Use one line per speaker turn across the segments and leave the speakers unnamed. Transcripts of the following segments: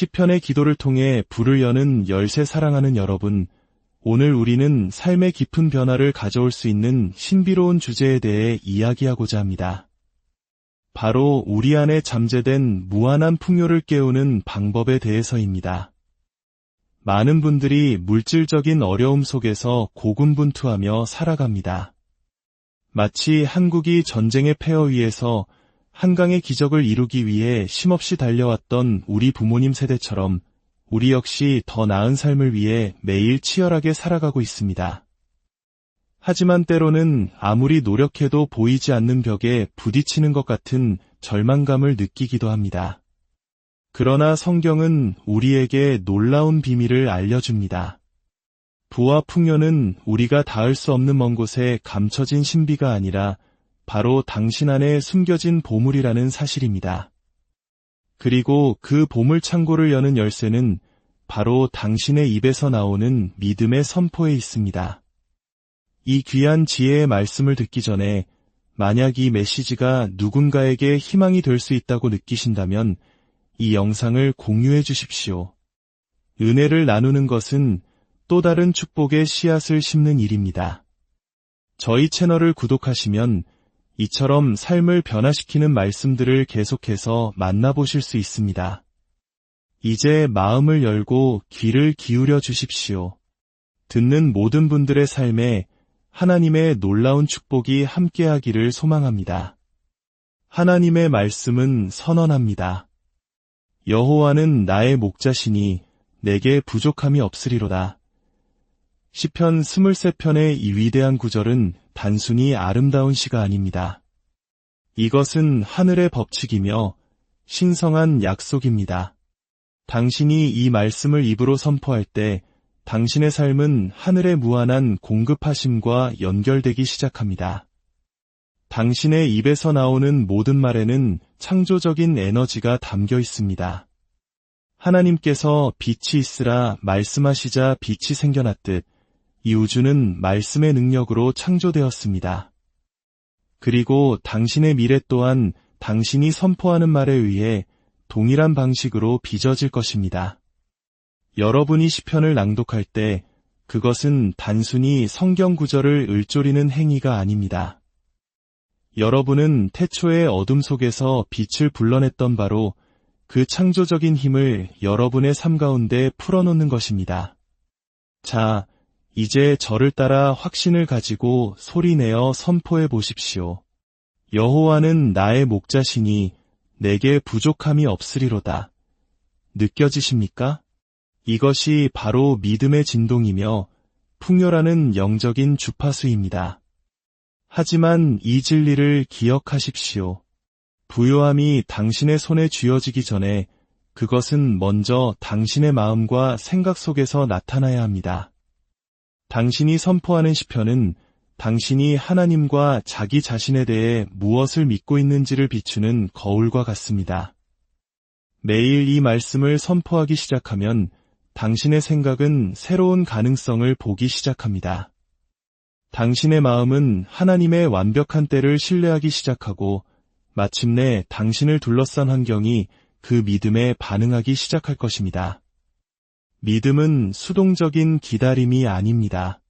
시편의 기도를 통해 불을 여는 열쇠 사랑하는 여러분, 오늘 우리는 삶의 깊은 변화를 가져올 수 있는 신비로운 주제에 대해 이야기하고자 합니다. 바로 우리 안에 잠재된 무한한 풍요를 깨우는 방법에 대해서입니다. 많은 분들이 물질적인 어려움 속에서 고군분투하며 살아갑니다. 마치 한국이 전쟁의 폐허 위에서 한강의 기적을 이루기 위해 쉼없이 달려왔던 우리 부모님 세대처럼 우리 역시 더 나은 삶을 위해 매일 치열하게 살아가고 있습니다. 하지만 때로는 아무리 노력해도 보이지 않는 벽에 부딪히는 것 같은 절망감을 느끼기도 합니다. 그러나 성경은 우리에게 놀라운 비밀을 알려줍니다. 부와 풍요는 우리가 닿을 수 없는 먼 곳에 감춰진 신비가 아니라 바로 당신 안에 숨겨진 보물이라는 사실입니다. 그리고 그 보물 창고를 여는 열쇠는 바로 당신의 입에서 나오는 믿음의 선포에 있습니다. 이 귀한 지혜의 말씀을 듣기 전에 만약 이 메시지가 누군가에게 희망이 될 수 있다고 느끼신다면 이 영상을 공유해 주십시오. 은혜를 나누는 것은 또 다른 축복의 씨앗을 심는 일입니다. 저희 채널을 구독하시면 이처럼 삶을 변화시키는 말씀들을 계속해서 만나보실 수 있습니다. 이제 마음을 열고 귀를 기울여 주십시오. 듣는 모든 분들의 삶에 하나님의 놀라운 축복이 함께하기를 소망합니다. 하나님의 말씀은 선언합니다. 여호와는 나의 목자시니 내게 부족함이 없으리로다. 시편 23편의 이 위대한 구절은 단순히 아름다운 시가 아닙니다. 이것은 하늘의 법칙이며 신성한 약속입니다. 당신이 이 말씀을 입으로 선포할 때 당신의 삶은 하늘의 무한한 공급하심과 연결되기 시작합니다. 당신의 입에서 나오는 모든 말에는 창조적인 에너지가 담겨 있습니다. 하나님께서 빛이 있으라 말씀하시자 빛이 생겨났듯 이 우주는 말씀의 능력으로 창조되었습니다. 그리고 당신의 미래 또한 당신이 선포하는 말에 의해 동일한 방식으로 빚어질 것입니다. 여러분이 시편을 낭독할 때 그것은 단순히 성경 구절을 읊조리는 행위가 아닙니다. 여러분은 태초의 어둠 속에서 빛을 불러냈던 바로 그 창조적인 힘을 여러분의 삶 가운데 풀어놓는 것입니다. 자, 이제 저를 따라 확신을 가지고 소리내어 선포해 보십시오. 여호와는 나의 목자시니 내게 부족함이 없으리로다. 느껴지십니까? 이것이 바로 믿음의 진동이며 풍요라는 영적인 주파수입니다. 하지만 이 진리를 기억하십시오. 부요함이 당신의 손에 쥐어지기 전에 그것은 먼저 당신의 마음과 생각 속에서 나타나야 합니다. 당신이 선포하는 시편은 당신이 하나님과 자기 자신에 대해 무엇을 믿고 있는지를 비추는 거울과 같습니다. 매일 이 말씀을 선포하기 시작하면 당신의 생각은 새로운 가능성을 보기 시작합니다. 당신의 마음은 하나님의 완벽한 때를 신뢰하기 시작하고 마침내 당신을 둘러싼 환경이 그 믿음에 반응하기 시작할 것입니다. 믿음은 수동적인 기다림이 아닙니다.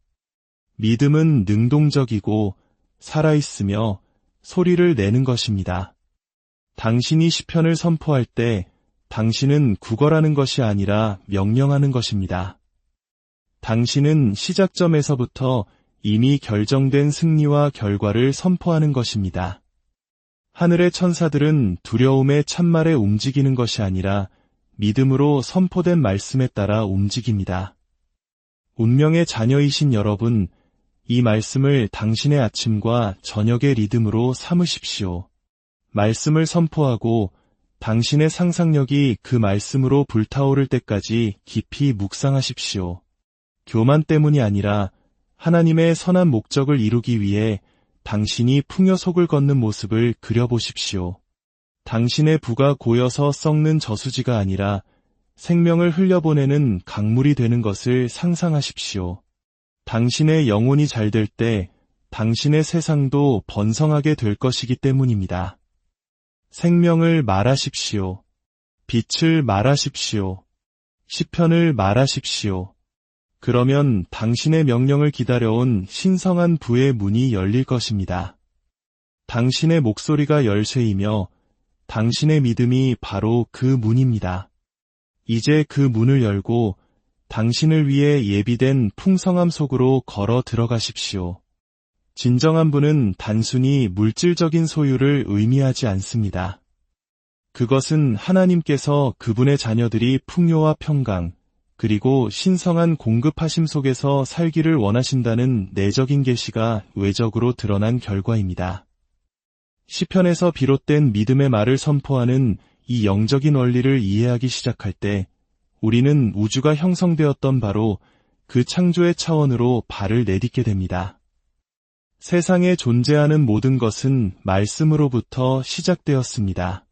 믿음은 능동적이고 살아있으며 소리를 내는 것입니다. 당신이 시편을 선포할 때 당신은 구걸하는 것이 아니라 명령하는 것입니다. 당신은 시작점에서부터 이미 결정된 승리와 결과를 선포하는 것입니다. 하늘의 천사들은 두려움의 찬말에 움직이는 것이 아니라 믿음으로 선포된 말씀에 따라 움직입니다. 운명의 자녀이신 여러분, 이 말씀을 당신의 아침과 저녁의 리듬으로 삼으십시오. 말씀을 선포하고 당신의 상상력이 그 말씀으로 불타오를 때까지 깊이 묵상하십시오. 교만 때문이 아니라 하나님의 선한 목적을 이루기 위해 당신이 풍요 속을 걷는 모습을 그려보십시오. 당신의 부가 고여서 썩는 저수지가 아니라 생명을 흘려보내는 강물이 되는 것을 상상하십시오. 당신의 영혼이 잘 될 때 당신의 세상도 번성하게 될 것이기 때문입니다. 생명을 말하십시오. 빛을 말하십시오. 시편을 말하십시오. 그러면 당신의 명령을 기다려온 신성한 부의 문이 열릴 것입니다. 당신의 목소리가 열쇠이며 당신의 믿음이 바로 그 문입니다. 이제 그 문을 열고 당신을 위해 예비된 풍성함 속으로 걸어 들어가십시오. 진정한 부는 단순히 물질적인 소유를 의미하지 않습니다. 그것은 하나님께서 그분의 자녀들이 풍요와 평강, 그리고 신성한 공급하심 속에서 살기를 원하신다는 내적인 계시가 외적으로 드러난 결과입니다. 시편에서 비롯된 믿음의 말을 선포하는 이 영적인 원리를 이해하기 시작할 때 우리는 우주가 형성되었던 바로 그 창조의 차원으로 발을 내딛게 됩니다. 세상에 존재하는 모든 것은 말씀으로부터 시작되었습니다.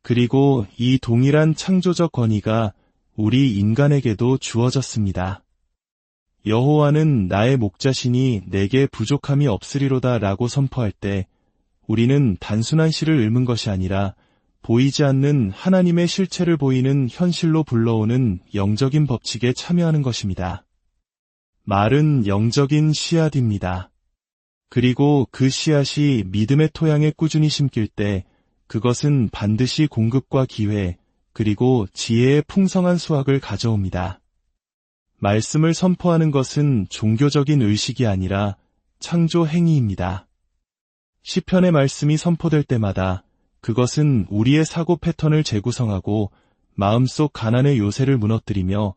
그리고 이 동일한 창조적 권위가 우리 인간에게도 주어졌습니다. 여호와는 나의 목자시니 내게 부족함이 없으리로다 라고 선포할 때 우리는 단순한 시를 읊은 것이 아니라 보이지 않는 하나님의 실체를 보이는 현실로 불러오는 영적인 법칙에 참여하는 것입니다. 말은 영적인 씨앗입니다. 그리고 그 씨앗이 믿음의 토양에 꾸준히 심길 때 그것은 반드시 공급과 기회, 그리고 지혜의 풍성한 수확을 가져옵니다. 말씀을 선포하는 것은 종교적인 의식이 아니라 창조 행위입니다. 시편의 말씀이 선포될 때마다 그것은 우리의 사고 패턴을 재구성하고 마음속 가난의 요새를 무너뜨리며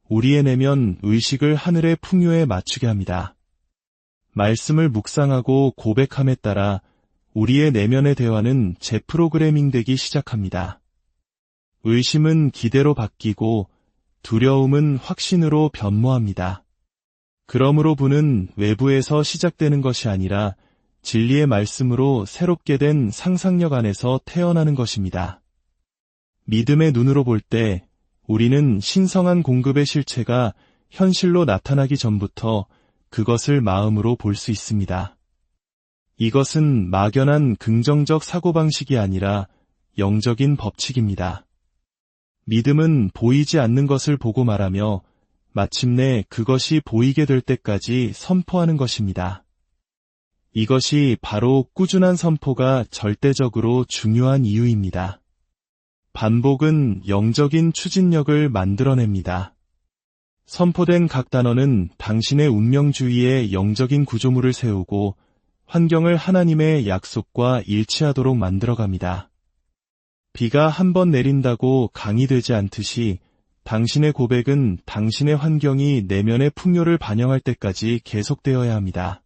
우리의 내면 의식을 하늘의 풍요에 맞추게 합니다. 말씀을 묵상하고 고백함에 따라 우리의 내면의 대화는 재프로그래밍 되기 시작합니다. 의심은 기대로 바뀌고 두려움은 확신으로 변모합니다. 그러므로 부는 외부에서 시작되는 것이 아니라 진리의 말씀으로 새롭게 된 상상력 안에서 태어나는 것입니다. 믿음의 눈으로 볼 때 우리는 신성한 공급의 실체가 현실로 나타나기 전부터 그것을 마음으로 볼 수 있습니다. 이것은 막연한 긍정적 사고방식이 아니라 영적인 법칙입니다. 믿음은 보이지 않는 것을 보고 말하며 마침내 그것이 보이게 될 때까지 선포하는 것입니다. 이것이 바로 꾸준한 선포가 절대적으로 중요한 이유입니다. 반복은 영적인 추진력을 만들어냅니다. 선포된 각 단어는 당신의 운명주의의 영적인 구조물을 세우고 환경을 하나님의 약속과 일치하도록 만들어갑니다. 비가 한 번 내린다고 강이 되지 않듯이 당신의 고백은 당신의 환경이 내면의 풍요를 반영할 때까지 계속되어야 합니다.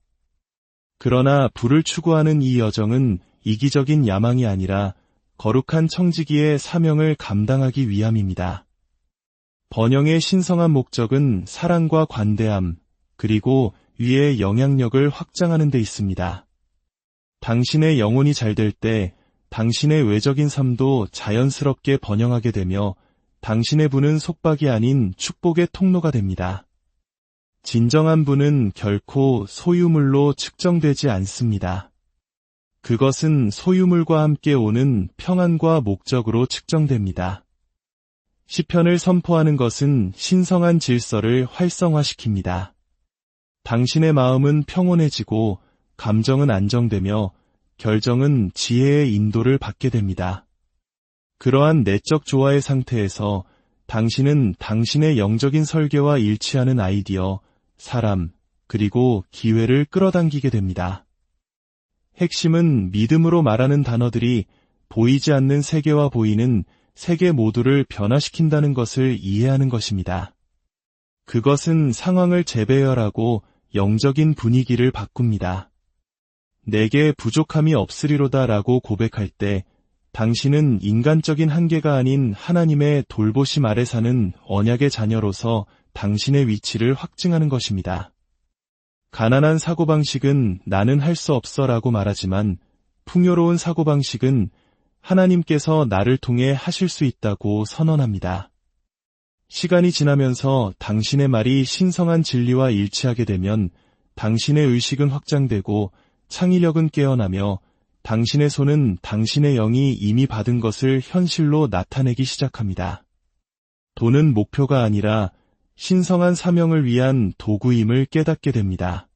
그러나 부를 추구하는 이 여정은 이기적인 야망이 아니라 거룩한 청지기의 사명을 감당하기 위함입니다. 번영의 신성한 목적은 사랑과 관대함, 그리고 위의 영향력을 확장하는 데 있습니다. 당신의 영혼이 잘 될 때 당신의 외적인 삶도 자연스럽게 번영하게 되며 당신의 부는 속박이 아닌 축복의 통로가 됩니다. 진정한 부는 결코 소유물로 측정되지 않습니다. 그것은 소유물과 함께 오는 평안과 목적으로 측정됩니다. 시편을 선포하는 것은 신성한 질서를 활성화시킵니다. 당신의 마음은 평온해지고 감정은 안정되며 결정은 지혜의 인도를 받게 됩니다. 그러한 내적 조화의 상태에서 당신은 당신의 영적인 설계와 일치하는 아이디어, 사람, 그리고 기회를 끌어당기게 됩니다. 핵심은 믿음으로 말하는 단어들이 보이지 않는 세계와 보이는 세계 모두를 변화시킨다는 것을 이해하는 것입니다. 그것은 상황을 재배열하고 영적인 분위기를 바꿉니다. 내게 부족함이 없으리로다 라고 고백할 때 당신은 인간적인 한계가 아닌 하나님의 돌보심 아래 사는 언약의 자녀로서 당신의 위치를 확증하는 것입니다. 가난한 사고방식은 나는 할 수 없어 라고 말하지만 풍요로운 사고방식은 하나님께서 나를 통해 하실 수 있다고 선언합니다. 시간이 지나면서 당신의 말이 신성한 진리와 일치하게 되면 당신의 의식은 확장되고 창의력은 깨어나며 당신의 손은 당신의 영이 이미 받은 것을 현실로 나타내기 시작합니다. 돈은 목표가 아니라 신성한 사명을 위한 도구임을 깨닫게 됩니다.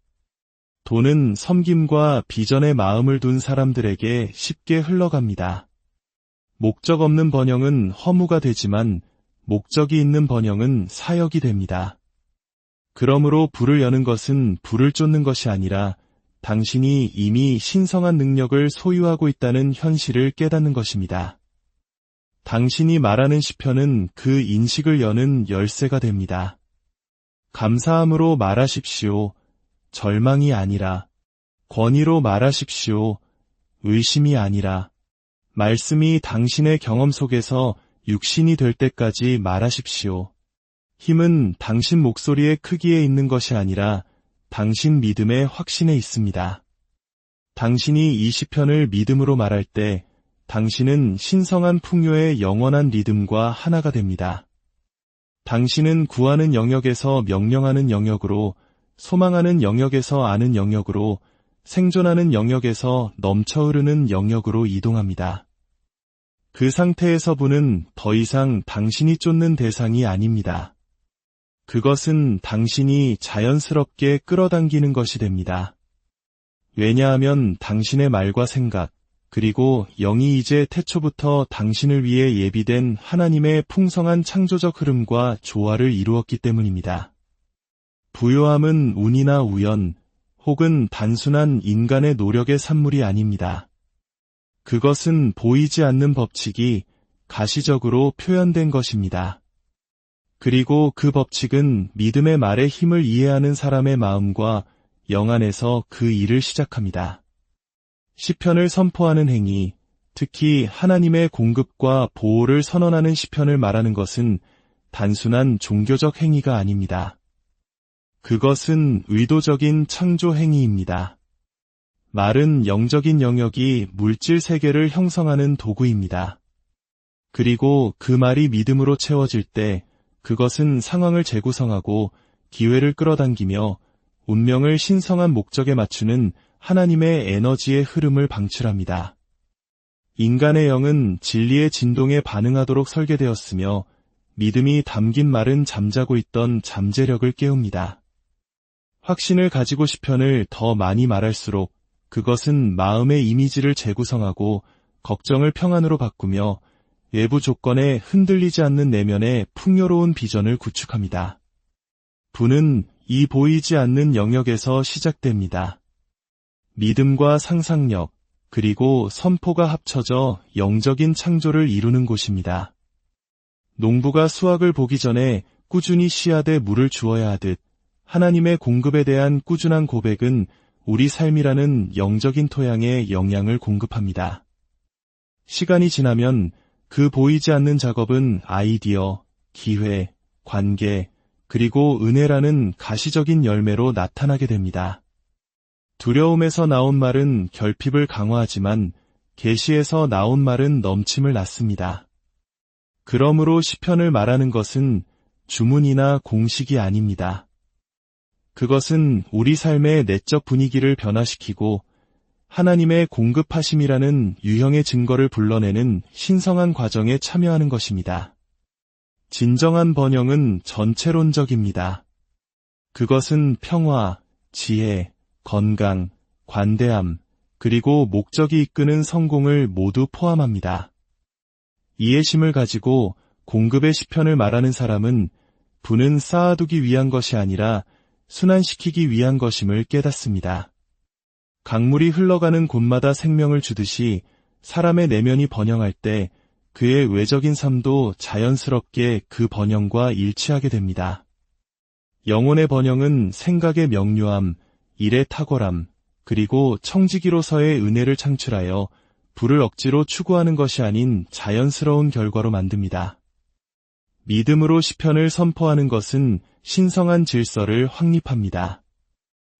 돈은 섬김과 비전에 마음을 둔 사람들에게 쉽게 흘러갑니다. 목적 없는 번영은 허무가 되지만 목적이 있는 번영은 사역이 됩니다. 그러므로 불을 여는 것은 불을 쫓는 것이 아니라 당신이 이미 신성한 능력을 소유하고 있다는 현실을 깨닫는 것입니다. 당신이 말하는 시편은 그 인식을 여는 열쇠가 됩니다. 감사함으로 말하십시오. 절망이 아니라. 권위로 말하십시오. 의심이 아니라. 말씀이 당신의 경험 속에서 육신이 될 때까지 말하십시오. 힘은 당신 목소리의 크기에 있는 것이 아니라 당신 믿음의 확신에 있습니다. 당신이 이 시편을 믿음으로 말할 때 당신은 신성한 풍요의 영원한 리듬과 하나가 됩니다. 당신은 구하는 영역에서 명령하는 영역으로, 소망하는 영역에서 아는 영역으로, 생존하는 영역에서 넘쳐 흐르는 영역으로 이동합니다. 그 상태에서 부는 더 이상 당신이 쫓는 대상이 아닙니다. 그것은 당신이 자연스럽게 끌어당기는 것이 됩니다. 왜냐하면 당신의 말과 생각, 그리고 영이 이제 태초부터 당신을 위해 예비된 하나님의 풍성한 창조적 흐름과 조화를 이루었기 때문입니다. 부요함은 운이나 우연, 혹은 단순한 인간의 노력의 산물이 아닙니다. 그것은 보이지 않는 법칙이 가시적으로 표현된 것입니다. 그리고 그 법칙은 믿음의 말의 힘을 이해하는 사람의 마음과 영 안에서 그 일을 시작합니다. 시편을 선포하는 행위, 특히 하나님의 공급과 보호를 선언하는 시편을 말하는 것은 단순한 종교적 행위가 아닙니다. 그것은 의도적인 창조 행위입니다. 말은 영적인 영역이 물질 세계를 형성하는 도구입니다. 그리고 그 말이 믿음으로 채워질 때 그것은 상황을 재구성하고 기회를 끌어당기며 운명을 신성한 목적에 맞추는 하나님의 에너지의 흐름을 방출합니다. 인간의 영은 진리의 진동에 반응하도록 설계되었으며 믿음이 담긴 말은 잠자고 있던 잠재력을 깨웁니다. 확신을 가지고 시편을 더 많이 말할수록 그것은 마음의 이미지를 재구성하고 걱정을 평안으로 바꾸며 외부 조건에 흔들리지 않는 내면의 풍요로운 비전을 구축합니다. 부는 이 보이지 않는 영역에서 시작됩니다. 믿음과 상상력, 그리고 선포가 합쳐져 영적인 창조를 이루는 곳입니다. 농부가 수확을 보기 전에 꾸준히 씨앗에 물을 주어야 하듯 하나님의 공급에 대한 꾸준한 고백은 우리 삶이라는 영적인 토양에 영향을 공급합니다. 시간이 지나면 그 보이지 않는 작업은 아이디어, 기회, 관계, 그리고 은혜라는 가시적인 열매로 나타나게 됩니다. 두려움에서 나온 말은 결핍을 강화하지만 계시에서 나온 말은 넘침을 낳습니다. 그러므로 시편을 말하는 것은 주문이나 공식이 아닙니다. 그것은 우리 삶의 내적 분위기를 변화시키고 하나님의 공급하심이라는 유형의 증거를 불러내는 신성한 과정에 참여하는 것입니다. 진정한 번영은 전체론적입니다. 그것은 평화, 지혜, 건강, 관대함, 그리고 목적이 이끄는 성공을 모두 포함합니다. 이해심을 가지고 공급의 시편을 말하는 사람은 부는 쌓아두기 위한 것이 아니라 순환시키기 위한 것임을 깨닫습니다. 강물이 흘러가는 곳마다 생명을 주듯이 사람의 내면이 번영할 때 그의 외적인 삶도 자연스럽게 그 번영과 일치하게 됩니다. 영혼의 번영은 생각의 명료함, 일의 탁월함, 그리고 청지기로서의 은혜를 창출하여 부를 억지로 추구하는 것이 아닌 자연스러운 결과로 만듭니다. 믿음으로 시편을 선포하는 것은 신성한 질서를 확립합니다.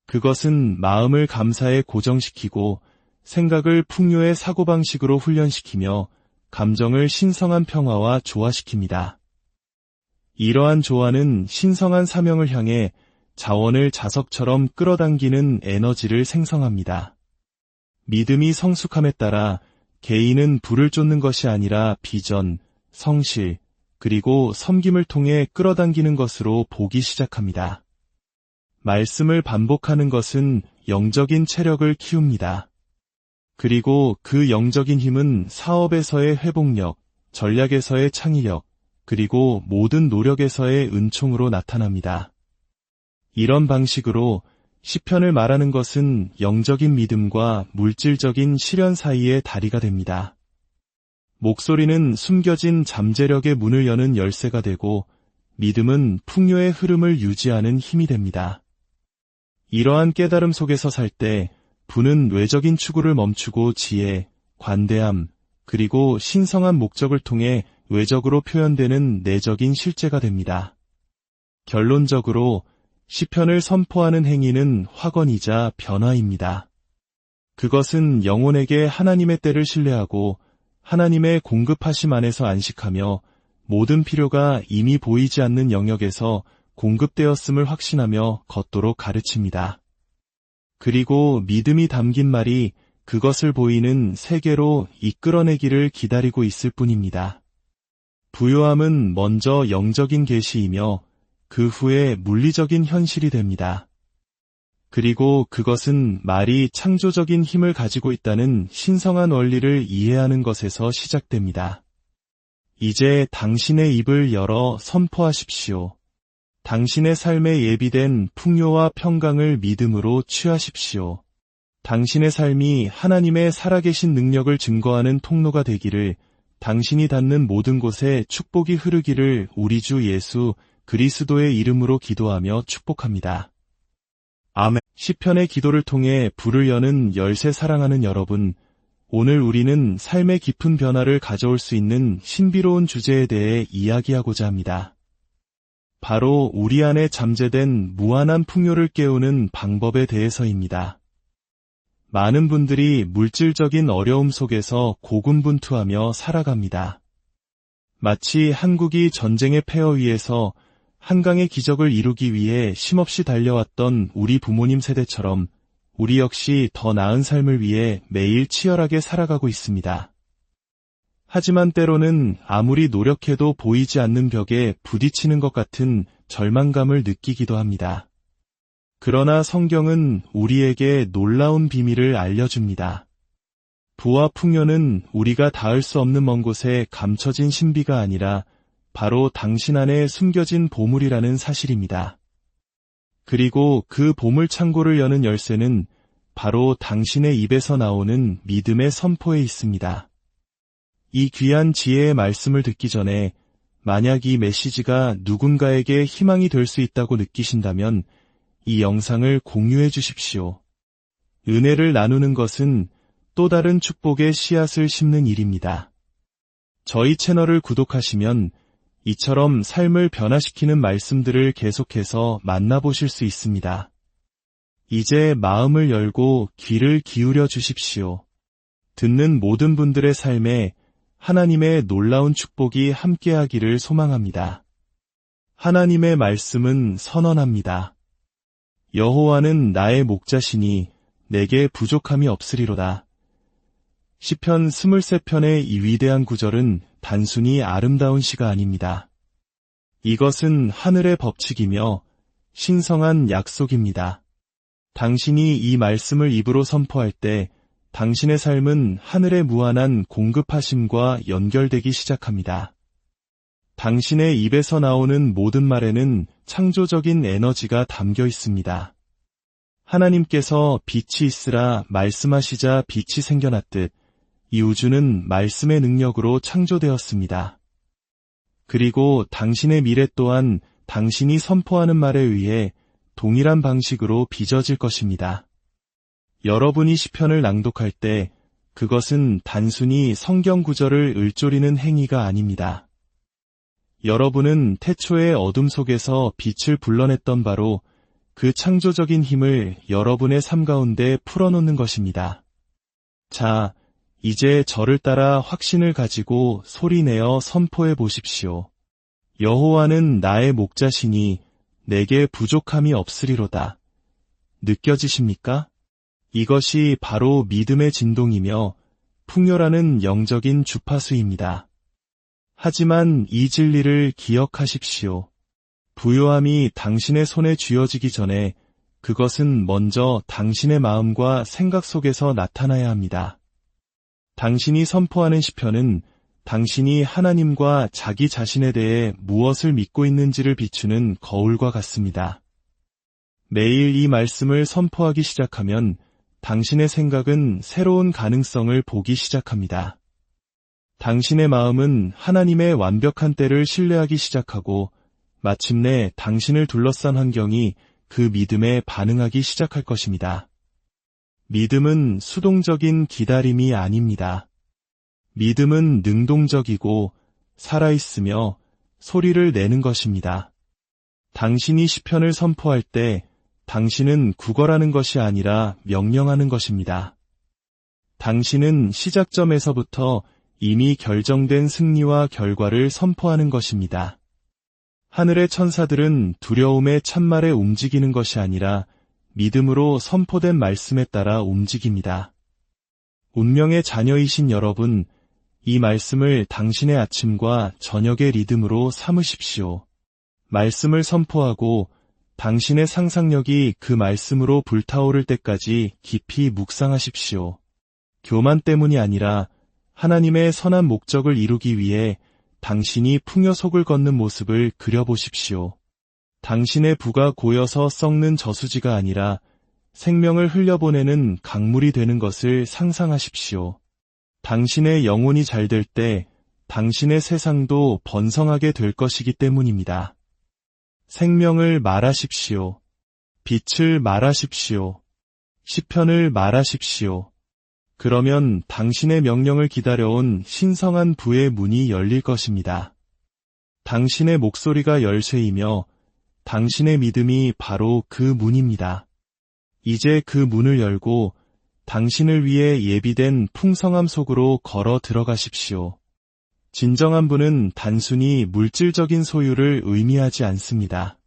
그것은 마음을 감사에 고정시키고 생각을 풍요의 사고방식으로 훈련시키며 감정을 신성한 평화와 조화시킵니다. 이러한 조화는 신성한 사명을 향해 자원을 자석처럼 끌어당기는 에너지를 생성합니다. 믿음이 성숙함에 따라 개인은 부를 쫓는 것이 아니라 비전, 성실, 그리고 섬김을 통해 끌어당기는 것으로 보기 시작합니다. 말씀을 반복하는 것은 영적인 체력을 키웁니다. 그리고 그 영적인 힘은 사업에서의 회복력, 전략에서의 창의력, 그리고 모든 노력에서의 은총으로 나타납니다. 이런 방식으로 시편을 말하는 것은 영적인 믿음과 물질적인 실현 사이의 다리가 됩니다. 목소리는 숨겨진 잠재력의 문을 여는 열쇠가 되고 믿음은 풍요의 흐름을 유지하는 힘이 됩니다. 이러한 깨달음 속에서 살 때 부는 외적인 추구를 멈추고 지혜, 관대함, 그리고 신성한 목적을 통해 외적으로 표현되는 내적인 실제가 됩니다. 결론적으로 시편을 선포하는 행위는 확언이자 변화입니다. 그것은 영혼에게 하나님의 때를 신뢰하고 하나님의 공급하심 안에서 안식하며 모든 필요가 이미 보이지 않는 영역에서 공급되었음을 확신하며 걷도록 가르칩니다. 그리고 믿음이 담긴 말이 그것을 보이는 세계로 이끌어내기를 기다리고 있을 뿐입니다. 부요함은 먼저 영적인 계시이며 그 후에 물리적인 현실이 됩니다. 그리고 그것은 말이 창조적인 힘을 가지고 있다는 신성한 원리를 이해하는 것에서 시작됩니다. 이제 당신의 입을 열어 선포하십시오. 당신의 삶에 예비된 풍요와 평강을 믿음으로 취하십시오. 당신의 삶이 하나님의 살아계신 능력을 증거하는 통로가 되기를, 당신이 닿는 모든 곳에 축복이 흐르기를 우리 주 예수 그리스도의 이름으로 기도하며 축복합니다. 아멘. 시편의 기도를 통해 불을 여는 열쇠 사랑하는 여러분, 오늘 우리는 삶의 깊은 변화를 가져올 수 있는 신비로운 주제에 대해 이야기하고자 합니다. 바로 우리 안에 잠재된 무한한 풍요를 깨우는 방법에 대해서입니다. 많은 분들이 물질적인 어려움 속에서 고군분투하며 살아갑니다. 마치 한국이 전쟁의 폐허 위에서 한강의 기적을 이루기 위해 쉼없이 달려왔던 우리 부모님 세대처럼 우리 역시 더 나은 삶을 위해 매일 치열하게 살아가고 있습니다. 하지만 때로는 아무리 노력해도 보이지 않는 벽에 부딪히는 것 같은 절망감을 느끼기도 합니다. 그러나 성경은 우리에게 놀라운 비밀을 알려줍니다. 부와 풍요는 우리가 닿을 수 없는 먼 곳에 감춰진 신비가 아니라 바로 당신 안에 숨겨진 보물이라는 사실입니다. 그리고 그 보물 창고를 여는 열쇠는 바로 당신의 입에서 나오는 믿음의 선포에 있습니다. 이 귀한 지혜의 말씀을 듣기 전에 만약 이 메시지가 누군가에게 희망이 될 수 있다고 느끼신다면 이 영상을 공유해 주십시오. 은혜를 나누는 것은 또 다른 축복의 씨앗을 심는 일입니다. 저희 채널을 구독하시면 이처럼 삶을 변화시키는 말씀들을 계속해서 만나보실 수 있습니다. 이제 마음을 열고 귀를 기울여 주십시오. 듣는 모든 분들의 삶에 하나님의 놀라운 축복이 함께하기를 소망합니다. 하나님의 말씀은 선언합니다. 여호와는 나의 목자시니 내게 부족함이 없으리로다. 시편 23편의 이 위대한 구절은 단순히 아름다운 시가 아닙니다. 이것은 하늘의 법칙이며 신성한 약속입니다. 당신이 이 말씀을 입으로 선포할 때 당신의 삶은 하늘의 무한한 공급하심과 연결되기 시작합니다. 당신의 입에서 나오는 모든 말에는 창조적인 에너지가 담겨 있습니다. 하나님께서 빛이 있으라 말씀하시자 빛이 생겨났듯 이 우주는 말씀의 능력으로 창조되었습니다. 그리고 당신의 미래 또한 당신이 선포하는 말에 의해 동일한 방식으로 빚어질 것입니다. 여러분이 시편을 낭독할 때 그것은 단순히 성경 구절을 읊조리는 행위가 아닙니다. 여러분은 태초의 어둠 속에서 빛을 불러냈던 바로 그 창조적인 힘을 여러분의 삶 가운데 풀어놓는 것입니다. 자, 이제 저를 따라 확신을 가지고 소리내어 선포해 보십시오. 여호와는 나의 목자시니 내게 부족함이 없으리로다. 느껴지십니까? 이것이 바로 믿음의 진동이며 풍요라는 영적인 주파수입니다. 하지만 이 진리를 기억하십시오. 부요함이 당신의 손에 쥐어지기 전에 그것은 먼저 당신의 마음과 생각 속에서 나타나야 합니다. 당신이 선포하는 시편은 당신이 하나님과 자기 자신에 대해 무엇을 믿고 있는지를 비추는 거울과 같습니다. 매일 이 말씀을 선포하기 시작하면 당신의 생각은 새로운 가능성을 보기 시작합니다. 당신의 마음은 하나님의 완벽한 때를 신뢰하기 시작하고 마침내 당신을 둘러싼 환경이 그 믿음에 반응하기 시작할 것입니다. 믿음은 수동적인 기다림이 아닙니다. 믿음은 능동적이고 살아있으며 소리를 내는 것입니다. 당신이 시편을 선포할 때 당신은 구걸하는 것이 아니라 명령하는 것입니다. 당신은 시작점에서부터 이미 결정된 승리와 결과를 선포하는 것입니다. 하늘의 천사들은 두려움의 찬말에 움직이는 것이 아니라 믿음으로 선포된 말씀에 따라 움직입니다. 운명의 자녀이신 여러분, 이 말씀을 당신의 아침과 저녁의 리듬으로 삼으십시오. 말씀을 선포하고 당신의 상상력이 그 말씀으로 불타오를 때까지 깊이 묵상하십시오. 교만 때문이 아니라 하나님의 선한 목적을 이루기 위해 당신이 풍요 속을 걷는 모습을 그려보십시오. 당신의 부가 고여서 썩는 저수지가 아니라 생명을 흘려보내는 강물이 되는 것을 상상하십시오. 당신의 영혼이 잘 될 때 당신의 세상도 번성하게 될 것이기 때문입니다. 생명을 말하십시오. 빛을 말하십시오. 시편을 말하십시오. 그러면 당신의 명령을 기다려온 신성한 부의 문이 열릴 것입니다. 당신의 목소리가 열쇠이며 당신의 믿음이 바로 그 문입니다. 이제 그 문을 열고 당신을 위해 예비된 풍성함 속으로 걸어 들어가십시오. 진정한 부는 단순히 물질적인 소유를 의미하지 않습니다.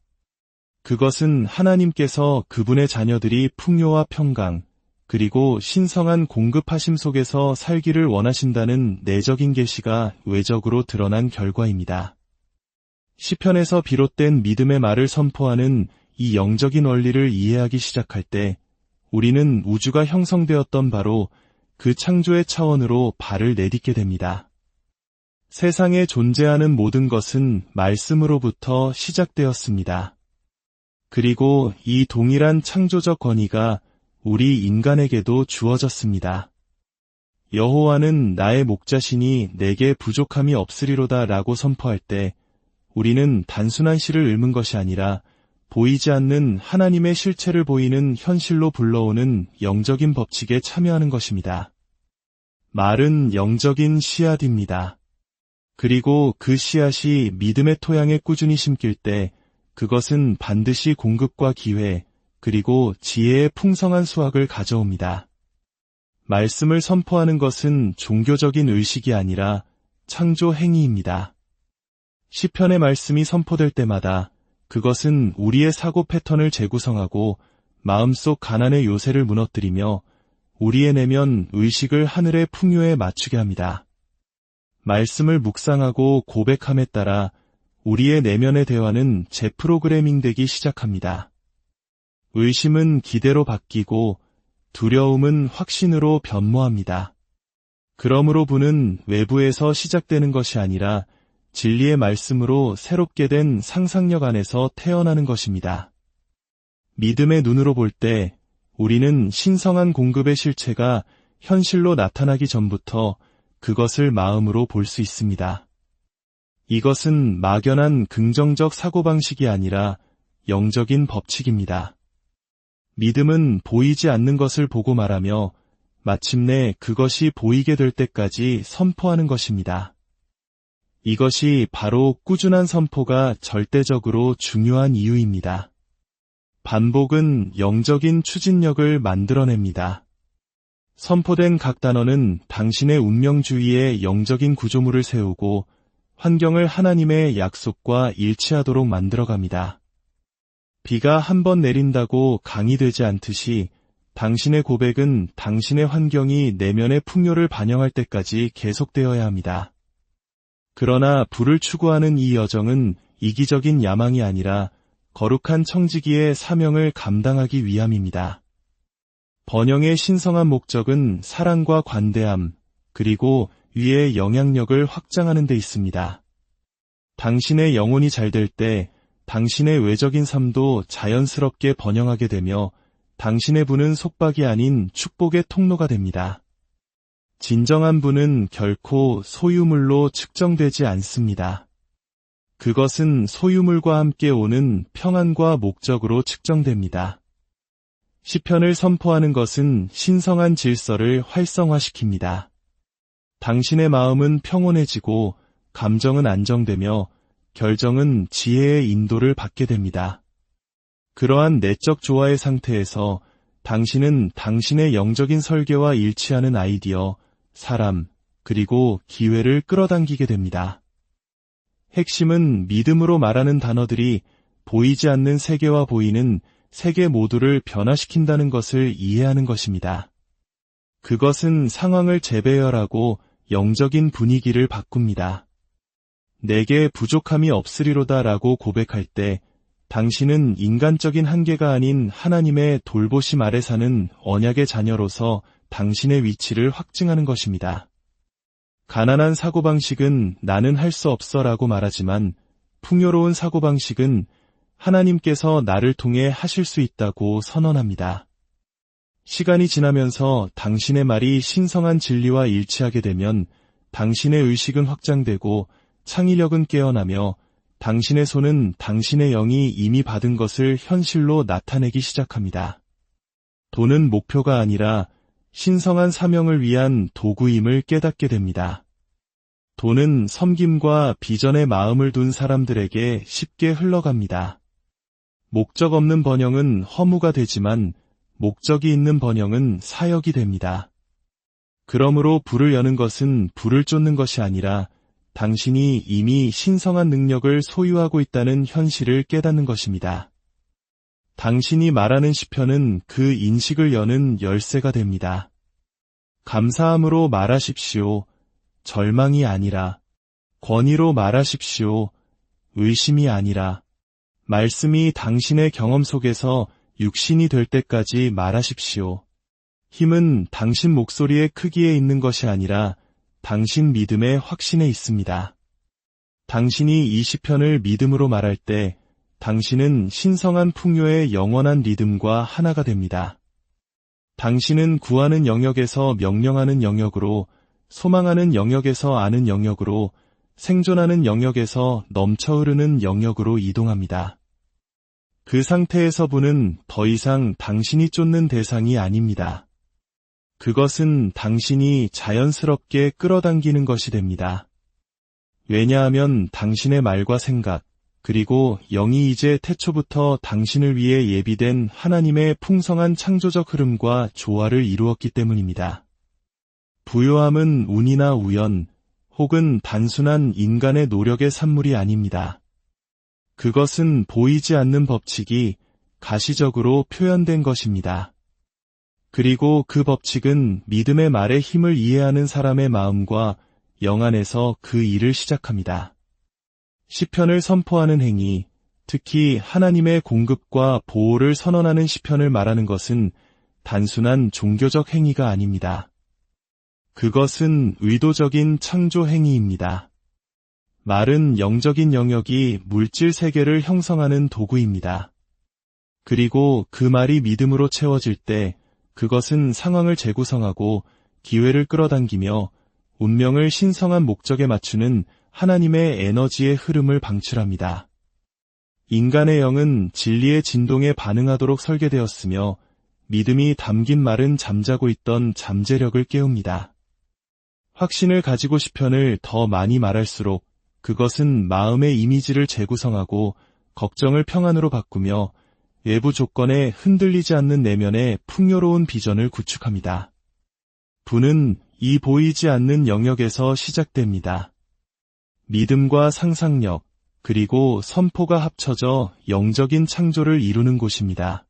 그것은 하나님께서 그분의 자녀들이 풍요와 평강, 그리고 신성한 공급하심 속에서 살기를 원하신다는 내적인 계시가 외적으로 드러난 결과입니다. 시편에서 비롯된 믿음의 말을 선포하는 이 영적인 원리를 이해하기 시작할 때 우리는 우주가 형성되었던 바로 그 창조의 차원으로 발을 내딛게 됩니다. 세상에 존재하는 모든 것은 말씀으로부터 시작되었습니다. 그리고 이 동일한 창조적 권위가 우리 인간에게도 주어졌습니다. 여호와는 나의 목자시니 내게 부족함이 없으리로다 라고 선포할 때 우리는 단순한 시를 읊은 것이 아니라 보이지 않는 하나님의 실체를 보이는 현실로 불러오는 영적인 법칙에 참여하는 것입니다. 말은 영적인 씨앗입니다. 그리고 그 씨앗이 믿음의 토양에 꾸준히 심길 때 그것은 반드시 공급과 기회, 그리고 지혜의 풍성한 수확을 가져옵니다. 말씀을 선포하는 것은 종교적인 의식이 아니라 창조 행위입니다. 시편의 말씀이 선포될 때마다 그것은 우리의 사고 패턴을 재구성하고 마음속 가난의 요새를 무너뜨리며 우리의 내면 의식을 하늘의 풍요에 맞추게 합니다. 말씀을 묵상하고 고백함에 따라 우리의 내면의 대화는 재프로그래밍 되기 시작합니다. 의심은 기대로 바뀌고 두려움은 확신으로 변모합니다. 그러므로 부는 외부에서 시작되는 것이 아니라 진리의 말씀으로 새롭게 된 상상력 안에서 태어나는 것입니다. 믿음의 눈으로 볼 때 우리는 신성한 공급의 실체가 현실로 나타나기 전부터 그것을 마음으로 볼 수 있습니다. 이것은 막연한 긍정적 사고방식이 아니라 영적인 법칙입니다. 믿음은 보이지 않는 것을 보고 말하며 마침내 그것이 보이게 될 때까지 선포하는 것입니다. 이것이 바로 꾸준한 선포가 절대적으로 중요한 이유입니다. 반복은 영적인 추진력을 만들어냅니다. 선포된 각 단어는 당신의 운명 주위에 영적인 구조물을 세우고 환경을 하나님의 약속과 일치하도록 만들어갑니다. 비가 한 번 내린다고 강이 되지 않듯이 당신의 고백은 당신의 환경이 내면의 풍요를 반영할 때까지 계속되어야 합니다. 그러나 불을 추구하는 이 여정은 이기적인 야망이 아니라 거룩한 청지기의 사명을 감당하기 위함입니다. 번영의 신성한 목적은 사랑과 관대함, 그리고 위의 영향력을 확장하는 데 있습니다. 당신의 영혼이 잘 될 때 당신의 외적인 삶도 자연스럽게 번영하게 되며 당신의 부는 속박이 아닌 축복의 통로가 됩니다. 진정한 부는 결코 소유물로 측정되지 않습니다. 그것은 소유물과 함께 오는 평안과 목적으로 측정됩니다. 시편을 선포하는 것은 신성한 질서를 활성화시킵니다. 당신의 마음은 평온해지고 감정은 안정되며 결정은 지혜의 인도를 받게 됩니다. 그러한 내적 조화의 상태에서 당신은 당신의 영적인 설계와 일치하는 아이디어, 사람, 그리고 기회를 끌어당기게 됩니다. 핵심은 믿음으로 말하는 단어들이 보이지 않는 세계와 보이는 세계 모두를 변화시킨다는 것을 이해하는 것입니다. 그것은 상황을 재배열하고 영적인 분위기를 바꿉니다. 내게 부족함이 없으리로다 라고 고백할 때 당신은 인간적인 한계가 아닌 하나님의 돌보심 아래 사는 언약의 자녀로서 당신의 위치를 확증하는 것입니다. 가난한 사고방식은 나는 할 수 없어 라고 말하지만 풍요로운 사고방식은 하나님께서 나를 통해 하실 수 있다고 선언합니다. 시간이 지나면서 당신의 말이 신성한 진리와 일치하게 되면 당신의 의식은 확장되고 창의력은 깨어나며 당신의 손은 당신의 영이 이미 받은 것을 현실로 나타내기 시작합니다. 돈은 목표가 아니라 신성한 사명을 위한 도구임을 깨닫게 됩니다. 돈은 섬김과 비전에 마음을 둔 사람들에게 쉽게 흘러갑니다. 목적 없는 번영은 허무가 되지만 목적이 있는 번영은 사역이 됩니다. 그러므로 불을 여는 것은 불을 쫓는 것이 아니라 당신이 이미 신성한 능력을 소유하고 있다는 현실을 깨닫는 것입니다. 당신이 말하는 시편은 그 인식을 여는 열쇠가 됩니다. 감사함으로 말하십시오. 절망이 아니라. 권위로 말하십시오. 의심이 아니라. 말씀이 당신의 경험 속에서 육신이 될 때까지 말하십시오. 힘은 당신 목소리의 크기에 있는 것이 아니라 당신 믿음의 확신에 있습니다. 당신이 이 시편을 믿음으로 말할 때 당신은 신성한 풍요의 영원한 리듬과 하나가 됩니다. 당신은 구하는 영역에서 명령하는 영역으로, 소망하는 영역에서 아는 영역으로, 생존하는 영역에서 넘쳐 흐르는 영역으로 이동합니다. 그 상태에서 부는 더 이상 당신이 쫓는 대상이 아닙니다. 그것은 당신이 자연스럽게 끌어당기는 것이 됩니다. 왜냐하면 당신의 말과 생각, 그리고 영이 이제 태초부터 당신을 위해 예비된 하나님의 풍성한 창조적 흐름과 조화를 이루었기 때문입니다. 부요함은 운이나 우연, 혹은 단순한 인간의 노력의 산물이 아닙니다. 그것은 보이지 않는 법칙이 가시적으로 표현된 것입니다. 그리고 그 법칙은 믿음의 말의 힘을 이해하는 사람의 마음과 영 안에서 그 일을 시작합니다. 시편을 선포하는 행위, 특히 하나님의 공급과 보호를 선언하는 시편을 말하는 것은 단순한 종교적 행위가 아닙니다. 그것은 의도적인 창조 행위입니다. 말은 영적인 영역이 물질 세계를 형성하는 도구입니다. 그리고 그 말이 믿음으로 채워질 때 그것은 상황을 재구성하고 기회를 끌어당기며 운명을 신성한 목적에 맞추는 하나님의 에너지의 흐름을 방출합니다. 인간의 영은 진리의 진동에 반응하도록 설계되었으며 믿음이 담긴 말은 잠자고 있던 잠재력을 깨웁니다. 확신을 가지고 시편을 더 많이 말할수록 그것은 마음의 이미지를 재구성하고 걱정을 평안으로 바꾸며 외부 조건에 흔들리지 않는 내면의 풍요로운 비전을 구축합니다. 부는 이 보이지 않는 영역에서 시작됩니다. 믿음과 상상력, 그리고 선포가 합쳐져 영적인 창조를 이루는 곳입니다.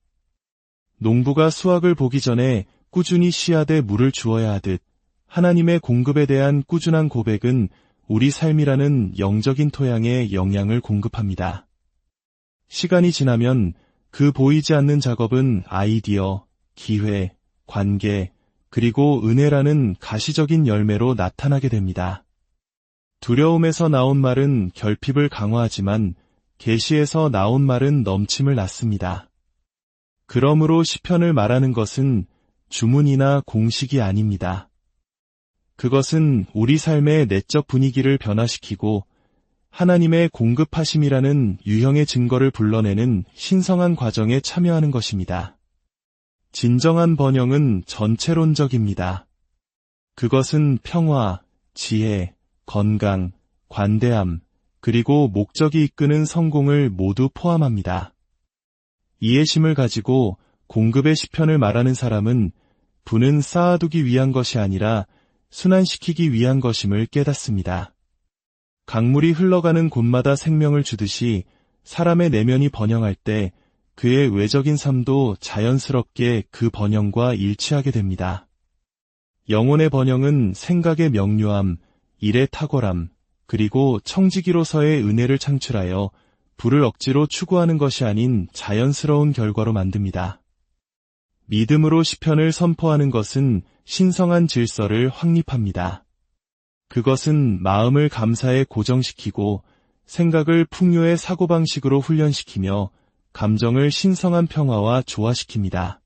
농부가 수확을 보기 전에 꾸준히 씨앗에 물을 주어야 하듯 하나님의 공급에 대한 꾸준한 고백은 우리 삶이라는 영적인 토양에 영양을 공급합니다. 시간이 지나면 그 보이지 않는 작업은 아이디어, 기회, 관계, 그리고 은혜라는 가시적인 열매로 나타나게 됩니다. 두려움에서 나온 말은 결핍을 강화하지만 계시에서 나온 말은 넘침을 낳습니다. 그러므로 시편을 말하는 것은 주문이나 공식이 아닙니다. 그것은 우리 삶의 내적 분위기를 변화시키고 하나님의 공급하심이라는 유형의 증거를 불러내는 신성한 과정에 참여하는 것입니다. 진정한 번영은 전체론적입니다. 그것은 평화, 지혜, 건강, 관대함, 그리고 목적이 이끄는 성공을 모두 포함합니다. 이해심을 가지고 공급의 시편을 말하는 사람은 부는 쌓아두기 위한 것이 아니라 순환시키기 위한 것임을 깨닫습니다. 강물이 흘러가는 곳마다 생명을 주듯이 사람의 내면이 번영할 때 그의 외적인 삶도 자연스럽게 그 번영과 일치하게 됩니다. 영혼의 번영은 생각의 명료함, 일의 탁월함, 그리고 청지기로서의 은혜를 창출하여 부를 억지로 추구하는 것이 아닌 자연스러운 결과로 만듭니다. 믿음으로 시편을 선포하는 것은 신성한 질서를 확립합니다. 그것은 마음을 감사에 고정시키고 생각을 풍요의 사고방식으로 훈련시키며 감정을 신성한 평화와 조화시킵니다.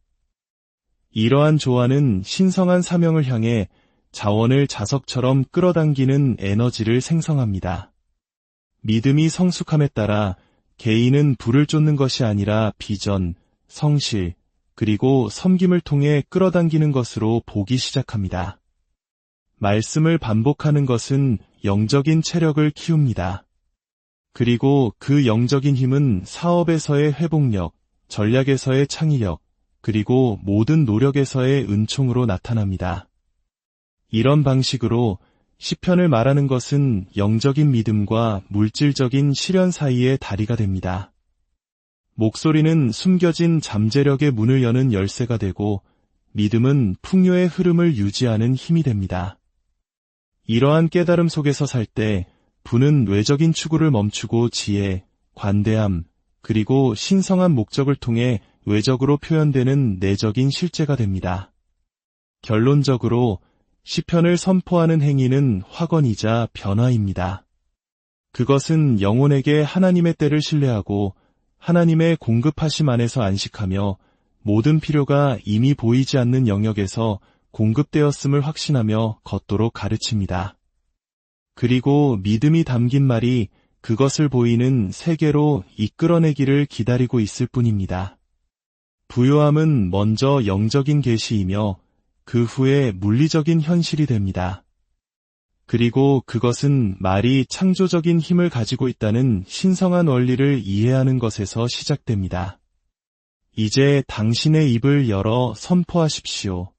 이러한 조화는 신성한 사명을 향해 자원을 자석처럼 끌어당기는 에너지를 생성합니다. 믿음이 성숙함에 따라 개인은 불을 쫓는 것이 아니라 비전, 성실, 그리고 섬김을 통해 끌어당기는 것으로 보기 시작합니다. 말씀을 반복하는 것은 영적인 체력을 키웁니다. 그리고 그 영적인 힘은 사업에서의 회복력, 전략에서의 창의력, 그리고 모든 노력에서의 은총으로 나타납니다. 이런 방식으로 시편을 말하는 것은 영적인 믿음과 물질적인 실현 사이의 다리가 됩니다. 목소리는 숨겨진 잠재력의 문을 여는 열쇠가 되고 믿음은 풍요의 흐름을 유지하는 힘이 됩니다. 이러한 깨달음 속에서 살 때 부는 외적인 추구를 멈추고 지혜, 관대함, 그리고 신성한 목적을 통해 외적으로 표현되는 내적인 실제가 됩니다. 결론적으로 시편을 선포하는 행위는 확언이자 변화입니다. 그것은 영혼에게 하나님의 때를 신뢰하고 하나님의 공급하심 안에서 안식하며 모든 필요가 이미 보이지 않는 영역에서 공급되었음을 확신하며 걷도록 가르칩니다. 그리고 믿음이 담긴 말이 그것을 보이는 세계로 이끌어내기를 기다리고 있을 뿐입니다. 부요함은 먼저 영적인 계시이며 그 후에 물리적인 현실이 됩니다. 그리고 그것은 말이 창조적인 힘을 가지고 있다는 신성한 원리를 이해하는 것에서 시작됩니다. 이제 당신의 입을 열어 선포하십시오.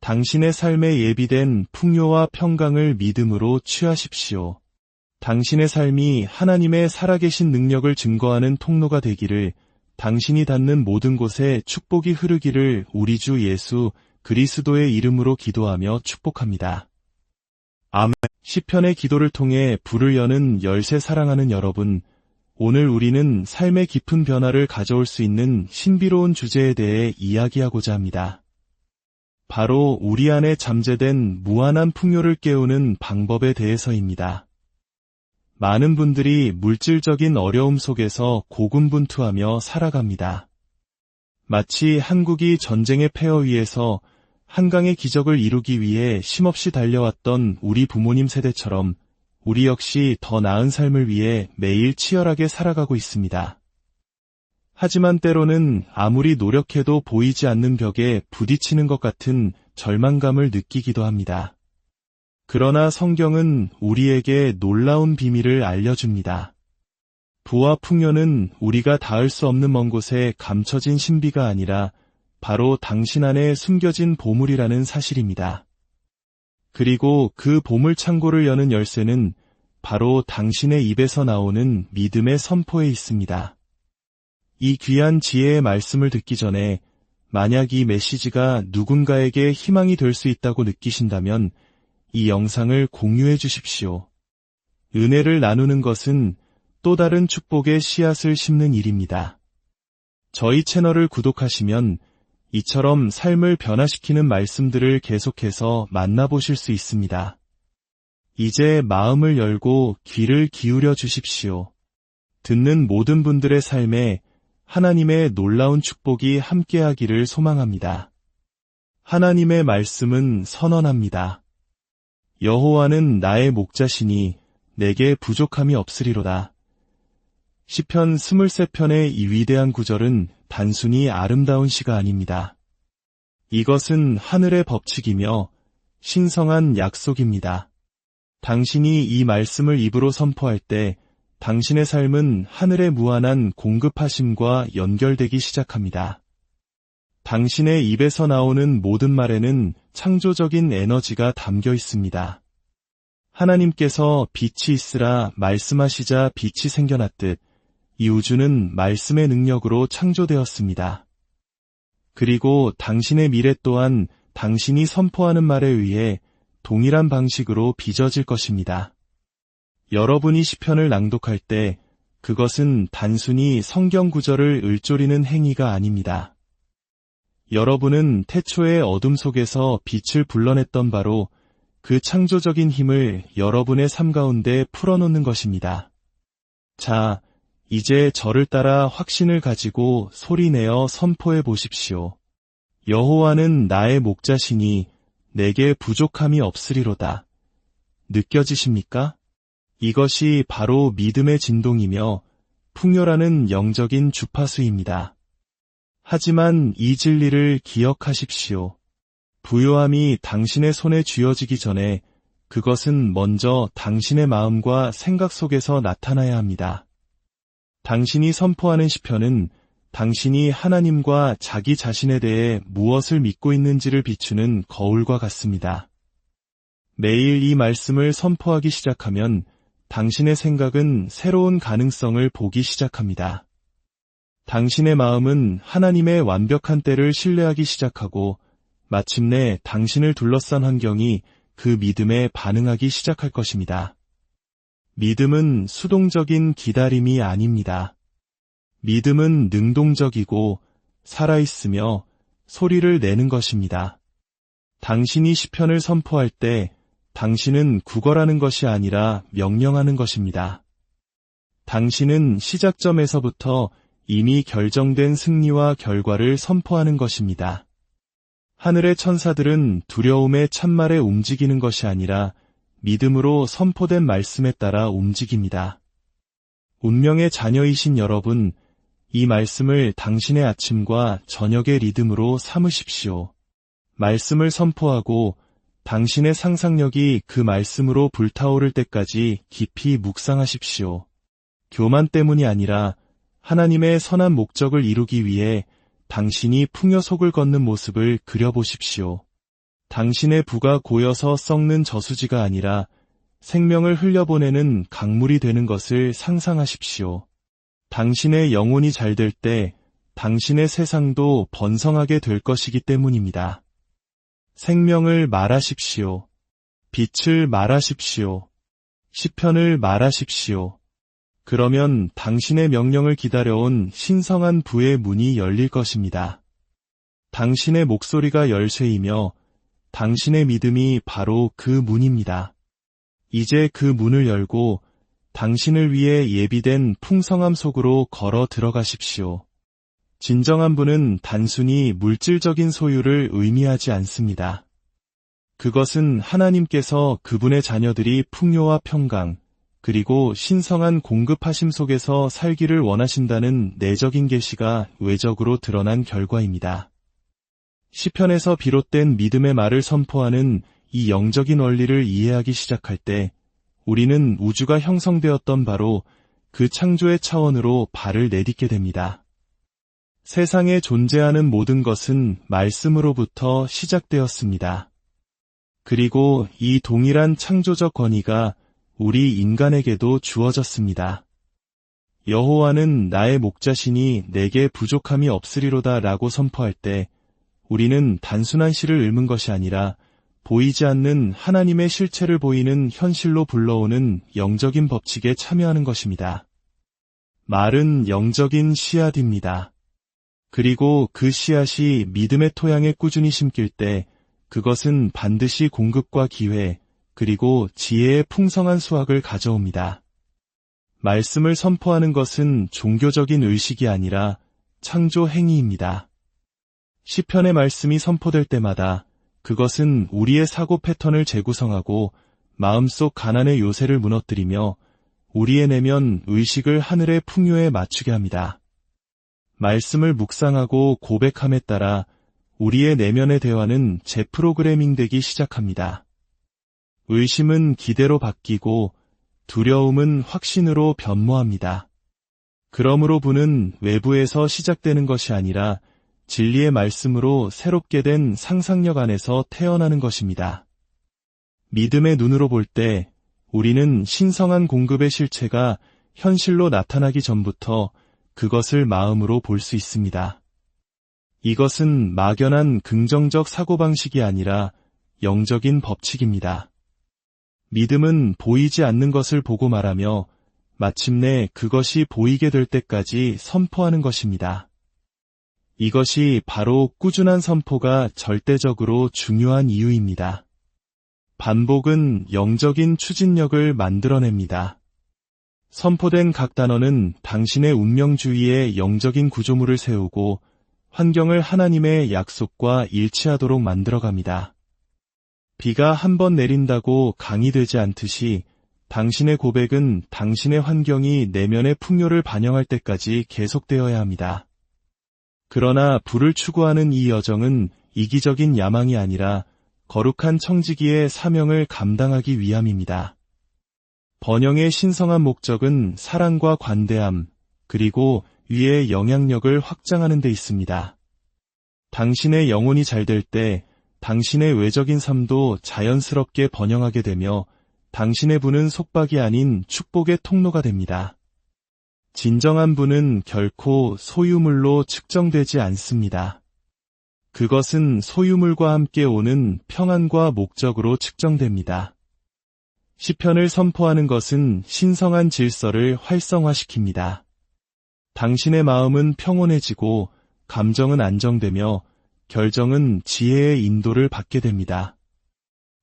당신의 삶에 예비된 풍요와 평강을 믿음으로 취하십시오. 당신의 삶이 하나님의 살아계신 능력을 증거하는 통로가 되기를, 당신이 닿는 모든 곳에 축복이 흐르기를 우리 주 예수 그리스도의 이름으로 기도하며 축복합니다. 아멘. 시편의 기도를 통해 불을 여는 열쇠 사랑하는 여러분, 오늘 우리는 삶의 깊은 변화를 가져올 수 있는 신비로운 주제에 대해 이야기하고자 합니다. 바로 우리 안에 잠재된 무한한 풍요를 깨우는 방법에 대해서입니다. 많은 분들이 물질적인 어려움 속에서 고군분투하며 살아갑니다. 마치 한국이 전쟁의 폐허 위에서 한강의 기적을 이루기 위해 쉼없이 달려왔던 우리 부모님 세대처럼 우리 역시 더 나은 삶을 위해 매일 치열하게 살아가고 있습니다. 하지만 때로는 아무리 노력해도 보이지 않는 벽에 부딪히는 것 같은 절망감을 느끼기도 합니다. 그러나 성경은 우리에게 놀라운 비밀을 알려줍니다. 부와 풍요는 우리가 닿을 수 없는 먼 곳에 감춰진 신비가 아니라 바로 당신 안에 숨겨진 보물이라는 사실입니다. 그리고 그 보물 창고를 여는 열쇠는 바로 당신의 입에서 나오는 믿음의 선포에 있습니다. 이 귀한 지혜의 말씀을 듣기 전에 만약 이 메시지가 누군가에게 희망이 될 수 있다고 느끼신다면 이 영상을 공유해 주십시오. 은혜를 나누는 것은 또 다른 축복의 씨앗을 심는 일입니다. 저희 채널을 구독하시면 이처럼 삶을 변화시키는 말씀들을 계속해서 만나보실 수 있습니다. 이제 마음을 열고 귀를 기울여 주십시오. 듣는 모든 분들의 삶에 하나님의 놀라운 축복이 함께하기를 소망합니다. 하나님의 말씀은 선언합니다. 여호와는 나의 목자시니 내게 부족함이 없으리로다. 시편 23편의 이 위대한 구절은 단순히 아름다운 시가 아닙니다. 이것은 하늘의 법칙이며 신성한 약속입니다. 당신이 이 말씀을 입으로 선포할 때 당신의 삶은 하늘의 무한한 공급하심과 연결되기 시작합니다. 당신의 입에서 나오는 모든 말에는 창조적인 에너지가 담겨 있습니다. 하나님께서 빛이 있으라 말씀하시자 빛이 생겨났듯 이 우주는 말씀의 능력으로 창조되었습니다. 그리고 당신의 미래 또한 당신이 선포하는 말에 의해 동일한 방식으로 빚어질 것입니다. 여러분이 시편을 낭독할 때 그것은 단순히 성경 구절을 읊조리는 행위가 아닙니다. 여러분은 태초의 어둠 속에서 빛을 불러냈던 바로 그 창조적인 힘을 여러분의 삶 가운데 풀어놓는 것입니다. 자, 이제 저를 따라 확신을 가지고 소리내어 선포해 보십시오. 여호와는 나의 목자시니 내게 부족함이 없으리로다. 느껴지십니까? 이것이 바로 믿음의 진동이며 풍요라는 영적인 주파수입니다. 하지만 이 진리를 기억하십시오. 부요함이 당신의 손에 쥐어지기 전에 그것은 먼저 당신의 마음과 생각 속에서 나타나야 합니다. 당신이 선포하는 시편은 당신이 하나님과 자기 자신에 대해 무엇을 믿고 있는지를 비추는 거울과 같습니다. 매일 이 말씀을 선포하기 시작하면 당신의 생각은 새로운 가능성을 보기 시작합니다. 당신의 마음은 하나님의 완벽한 때를 신뢰하기 시작하고 마침내 당신을 둘러싼 환경이 그 믿음에 반응하기 시작할 것입니다. 믿음은 수동적인 기다림이 아닙니다. 믿음은 능동적이고 살아있으며 소리를 내는 것입니다. 당신이 시편을 선포할 때 당신은 구걸하는 것이 아니라 명령하는 것입니다. 당신은 시작점에서부터 이미 결정된 승리와 결과를 선포하는 것입니다. 하늘의 천사들은 두려움의 찬말에 움직이는 것이 아니라 믿음으로 선포된 말씀에 따라 움직입니다. 운명의 자녀이신 여러분, 이 말씀을 당신의 아침과 저녁의 리듬으로 삼으십시오. 말씀을 선포하고 당신의 상상력이 그 말씀으로 불타오를 때까지 깊이 묵상하십시오. 교만 때문이 아니라 하나님의 선한 목적을 이루기 위해 당신이 풍요 속을 걷는 모습을 그려보십시오. 당신의 부가 고여서 썩는 저수지가 아니라 생명을 흘려보내는 강물이 되는 것을 상상하십시오. 당신의 영혼이 잘 될 때 당신의 세상도 번성하게 될 것이기 때문입니다. 생명을 말하십시오. 빛을 말하십시오. 시편을 말하십시오. 그러면 당신의 명령을 기다려온 신성한 부의 문이 열릴 것입니다. 당신의 목소리가 열쇠이며 당신의 믿음이 바로 그 문입니다. 이제 그 문을 열고 당신을 위해 예비된 풍성함 속으로 걸어 들어가십시오. 진정한 부는 단순히 물질적인 소유를 의미하지 않습니다. 그것은 하나님께서 그분의 자녀들이 풍요와 평강, 그리고 신성한 공급하심 속에서 살기를 원하신다는 내적인 계시가 외적으로 드러난 결과입니다. 시편에서 비롯된 믿음의 말을 선포하는 이 영적인 원리를 이해하기 시작할 때 우리는 우주가 형성되었던 바로 그 창조의 차원으로 발을 내딛게 됩니다. 세상에 존재하는 모든 것은 말씀으로부터 시작되었습니다. 그리고 이 동일한 창조적 권위가 우리 인간에게도 주어졌습니다. 여호와는 나의 목자시니 내게 부족함이 없으리로다 라고 선포할 때 우리는 단순한 시를 읽는 것이 아니라 보이지 않는 하나님의 실체를 보이는 현실로 불러오는 영적인 법칙에 참여하는 것입니다. 말은 영적인 씨앗입니다. 그리고 그 씨앗이 믿음의 토양에 꾸준히 심길 때 그것은 반드시 공급과 기회, 그리고 지혜의 풍성한 수확을 가져옵니다. 말씀을 선포하는 것은 종교적인 의식이 아니라 창조 행위입니다. 시편의 말씀이 선포될 때마다 그것은 우리의 사고 패턴을 재구성하고 마음속 가난의 요새를 무너뜨리며 우리의 내면 의식을 하늘의 풍요에 맞추게 합니다. 말씀을 묵상하고 고백함에 따라 우리의 내면의 대화는 재프로그래밍 되기 시작합니다. 의심은 기대로 바뀌고 두려움은 확신으로 변모합니다. 그러므로 부는 외부에서 시작되는 것이 아니라 진리의 말씀으로 새롭게 된 상상력 안에서 태어나는 것입니다. 믿음의 눈으로 볼 때 우리는 신성한 공급의 실체가 현실로 나타나기 전부터 그것을 마음으로 볼 수 있습니다. 이것은 막연한 긍정적 사고방식이 아니라 영적인 법칙입니다. 믿음은 보이지 않는 것을 보고 말하며 마침내 그것이 보이게 될 때까지 선포하는 것입니다. 이것이 바로 꾸준한 선포가 절대적으로 중요한 이유입니다. 반복은 영적인 추진력을 만들어냅니다. 선포된 각 단어는 당신의 운명주의의 영적인 구조물을 세우고 환경을 하나님의 약속과 일치하도록 만들어갑니다. 비가 한 번 내린다고 강이 되지 않듯이 당신의 고백은 당신의 환경이 내면의 풍요를 반영할 때까지 계속되어야 합니다. 그러나 부를 추구하는 이 여정은 이기적인 야망이 아니라 거룩한 청지기의 사명을 감당하기 위함입니다. 번영의 신성한 목적은 사랑과 관대함, 그리고 위의 영향력을 확장하는 데 있습니다. 당신의 영혼이 잘 될 때 당신의 외적인 삶도 자연스럽게 번영하게 되며 당신의 부는 속박이 아닌 축복의 통로가 됩니다. 진정한 부는 결코 소유물로 측정되지 않습니다. 그것은 소유물과 함께 오는 평안과 목적으로 측정됩니다. 시편을 선포하는 것은 신성한 질서를 활성화시킵니다. 당신의 마음은 평온해지고 감정은 안정되며 결정은 지혜의 인도를 받게 됩니다.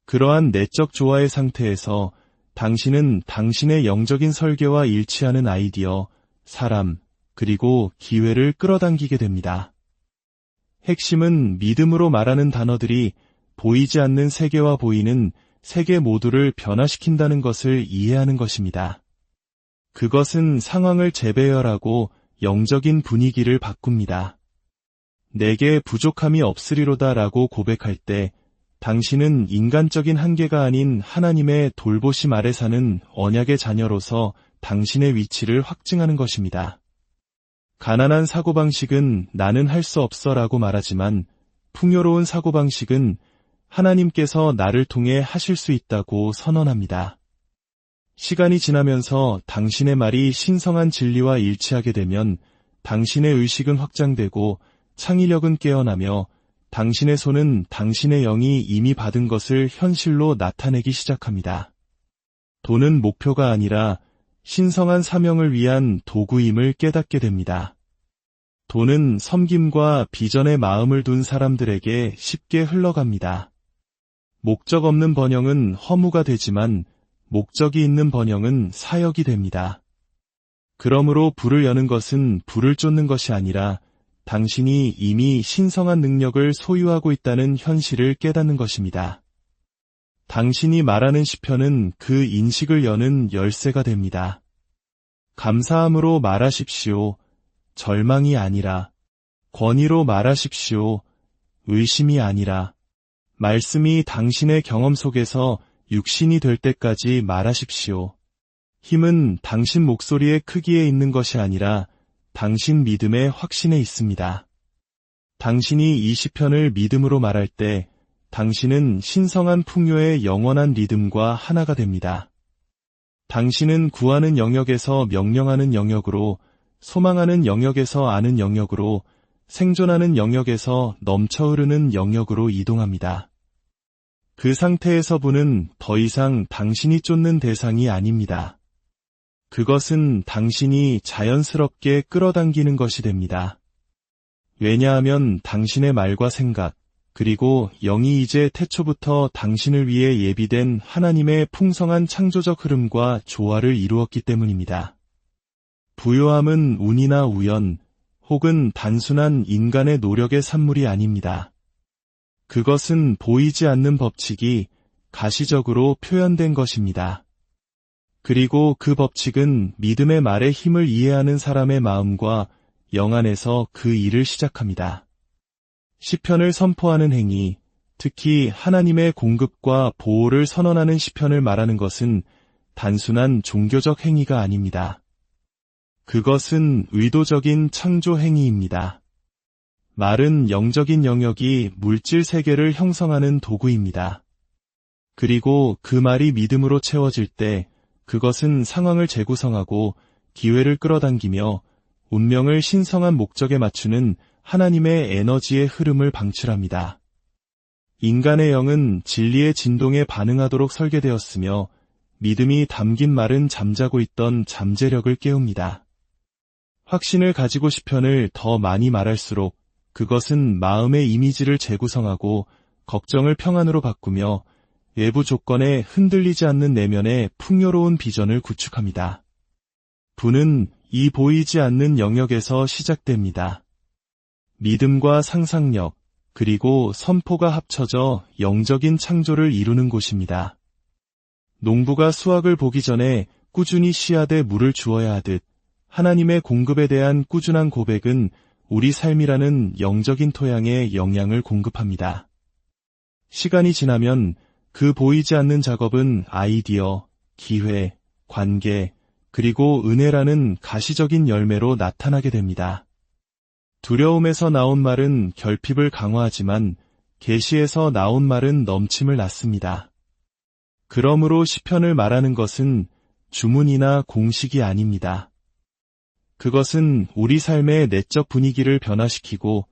그러한 내적 조화의 상태에서 당신은 당신의 영적인 설계와 일치하는 아이디어, 사람, 그리고 기회를 끌어당기게 됩니다. 핵심은 믿음으로 말하는 단어들이 보이지 않는 세계와 보이는 세계 모두를 변화시킨다는 것을 이해하는 것입니다. 그것은 상황을 재배열하고 영적인 분위기를 바꿉니다. 내게 부족함이 없으리로다 라고 고백할 때 당신은 인간적인 한계가 아닌 하나님의 돌보심 아래 사는 언약의 자녀로서 당신의 위치를 확증하는 것입니다. 가난한 사고방식은 나는 할 수 없어 라고 말하지만 풍요로운 사고방식은 하나님께서 나를 통해 하실 수 있다고 선언합니다. 시간이 지나면서 당신의 말이 신성한 진리와 일치하게 되면 당신의 의식은 확장되고 창의력은 깨어나며 당신의 손은 당신의 영이 이미 받은 것을 현실로 나타내기 시작합니다. 돈은 목표가 아니라 신성한 사명을 위한 도구임을 깨닫게 됩니다. 돈은 섬김과 비전의 마음을 둔 사람들에게 쉽게 흘러갑니다. 목적 없는 번영은 허무가 되지만 목적이 있는 번영은 사역이 됩니다. 그러므로 불을 여는 것은 불을 쫓는 것이 아니라 당신이 이미 신성한 능력을 소유하고 있다는 현실을 깨닫는 것입니다. 당신이 말하는 시편은 그 인식을 여는 열쇠가 됩니다. 감사함으로 말하십시오. 절망이 아니라. 권위로 말하십시오. 의심이 아니라. 말씀이 당신의 경험 속에서 육신이 될 때까지 말하십시오. 힘은 당신 목소리의 크기에 있는 것이 아니라 당신 믿음의 확신에 있습니다. 당신이 이 시편을 믿음으로 말할 때 당신은 신성한 풍요의 영원한 리듬과 하나가 됩니다. 당신은 구하는 영역에서 명령하는 영역으로, 소망하는 영역에서 아는 영역으로, 생존하는 영역에서 넘쳐 흐르는 영역으로 이동합니다. 그 상태에서 부는 더 이상 당신이 쫓는 대상이 아닙니다. 그것은 당신이 자연스럽게 끌어당기는 것이 됩니다. 왜냐하면 당신의 말과 생각, 그리고 영이 이제 태초부터 당신을 위해 예비된 하나님의 풍성한 창조적 흐름과 조화를 이루었기 때문입니다. 부요함은 운이나 우연, 혹은 단순한 인간의 노력의 산물이 아닙니다. 그것은 보이지 않는 법칙이 가시적으로 표현된 것입니다. 그리고 그 법칙은 믿음의 말의 힘을 이해하는 사람의 마음과 영 안에서 그 일을 시작합니다. 시편을 선포하는 행위, 특히 하나님의 공급과 보호를 선언하는 시편을 말하는 것은 단순한 종교적 행위가 아닙니다. 그것은 의도적인 창조 행위입니다. 말은 영적인 영역이 물질 세계를 형성하는 도구입니다. 그리고 그 말이 믿음으로 채워질 때 그것은 상황을 재구성하고 기회를 끌어당기며 운명을 신성한 목적에 맞추는 하나님의 에너지의 흐름을 방출합니다. 인간의 영은 진리의 진동에 반응하도록 설계되었으며 믿음이 담긴 말은 잠자고 있던 잠재력을 깨웁니다. 확신을 가지고 시편을 더 많이 말할수록 그것은 마음의 이미지를 재구성하고 걱정을 평안으로 바꾸며 외부 조건에 흔들리지 않는 내면의 풍요로운 비전을 구축합니다. 부는 이 보이지 않는 영역에서 시작됩니다. 믿음과 상상력, 그리고 선포가 합쳐져 영적인 창조를 이루는 곳입니다. 농부가 수확을 보기 전에 꾸준히 씨앗에 물을 주어야 하듯 하나님의 공급에 대한 꾸준한 고백은 우리 삶이라는 영적인 토양에 영향을 공급합니다. 시간이 지나면 그 보이지 않는 작업은 아이디어, 기회, 관계, 그리고 은혜라는 가시적인 열매로 나타나게 됩니다. 두려움에서 나온 말은 결핍을 강화하지만 계시에서 나온 말은 넘침을 낳습니다. 그러므로 시편을 말하는 것은 주문이나 공식이 아닙니다. 그것은 우리 삶의 내적 분위기를 변화시키고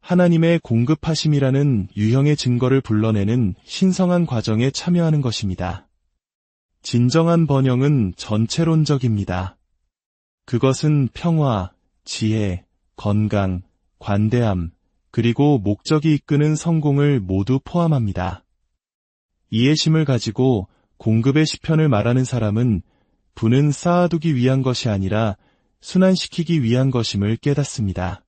하나님의 공급하심이라는 유형의 증거를 불러내는 신성한 과정에 참여하는 것입니다. 진정한 번영은 전체론적입니다. 그것은 평화, 지혜, 건강, 관대함, 그리고 목적이 이끄는 성공을 모두 포함합니다. 이해심을 가지고 공급의 시편을 말하는 사람은 부는 쌓아두기 위한 것이 아니라 순환시키기 위한 것임을 깨닫습니다.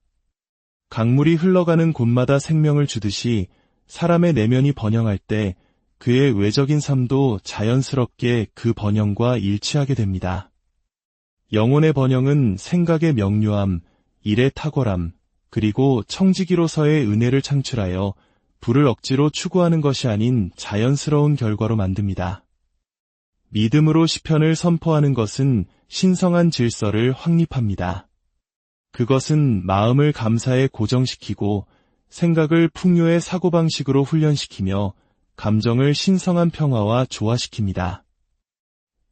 강물이 흘러가는 곳마다 생명을 주듯이 사람의 내면이 번영할 때 그의 외적인 삶도 자연스럽게 그 번영과 일치하게 됩니다. 영혼의 번영은 생각의 명료함, 일의 탁월함, 그리고 청지기로서의 은혜를 창출하여 부를 억지로 추구하는 것이 아닌 자연스러운 결과로 만듭니다. 믿음으로 시편을 선포하는 것은 신성한 질서를 확립합니다. 그것은 마음을 감사에 고정시키고 생각을 풍요의 사고방식으로 훈련시키며 감정을 신성한 평화와 조화시킵니다.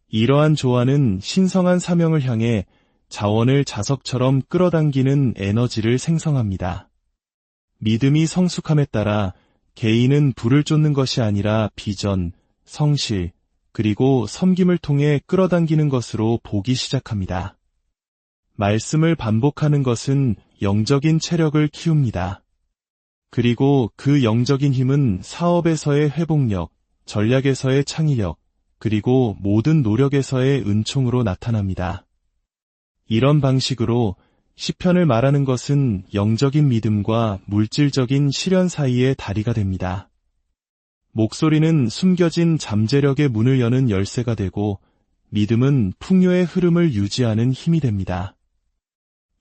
이러한 조화는 신성한 사명을 향해 자원을 자석처럼 끌어당기는 에너지를 생성합니다. 믿음이 성숙함에 따라 개인은 부를 쫓는 것이 아니라 비전, 성실, 그리고 섬김을 통해 끌어당기는 것으로 보기 시작합니다. 말씀을 반복하는 것은 영적인 체력을 키웁니다. 그리고 그 영적인 힘은 사업에서의 회복력, 전략에서의 창의력, 그리고 모든 노력에서의 은총으로 나타납니다. 이런 방식으로 시편을 말하는 것은 영적인 믿음과 물질적인 실현 사이의 다리가 됩니다. 목소리는 숨겨진 잠재력의 문을 여는 열쇠가 되고 믿음은 풍요의 흐름을 유지하는 힘이 됩니다.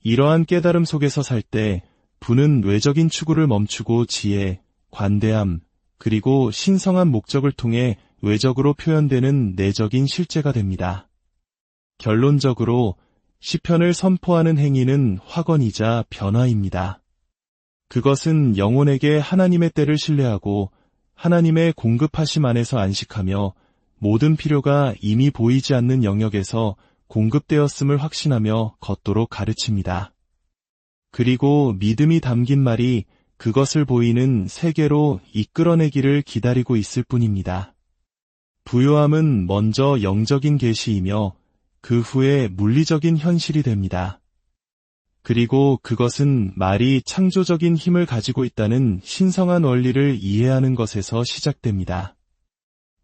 이러한 깨달음 속에서 살 때 부는 외적인 추구를 멈추고 지혜, 관대함, 그리고 신성한 목적을 통해 외적으로 표현되는 내적인 실제가 됩니다. 결론적으로 시편을 선포하는 행위는 확언이자 변화입니다. 그것은 영혼에게 하나님의 때를 신뢰하고 하나님의 공급하심 안에서 안식하며 모든 필요가 이미 보이지 않는 영역에서 공급되었음을 확신하며 걷도록 가르칩니다. 그리고 믿음이 담긴 말이 그것을 보이는 세계로 이끌어내기를 기다리고 있을 뿐입니다. 부요함은 먼저 영적인 계시이며 그 후에 물리적인 현실이 됩니다. 그리고 그것은 말이 창조적인 힘을 가지고 있다는 신성한 원리를 이해하는 것에서 시작됩니다.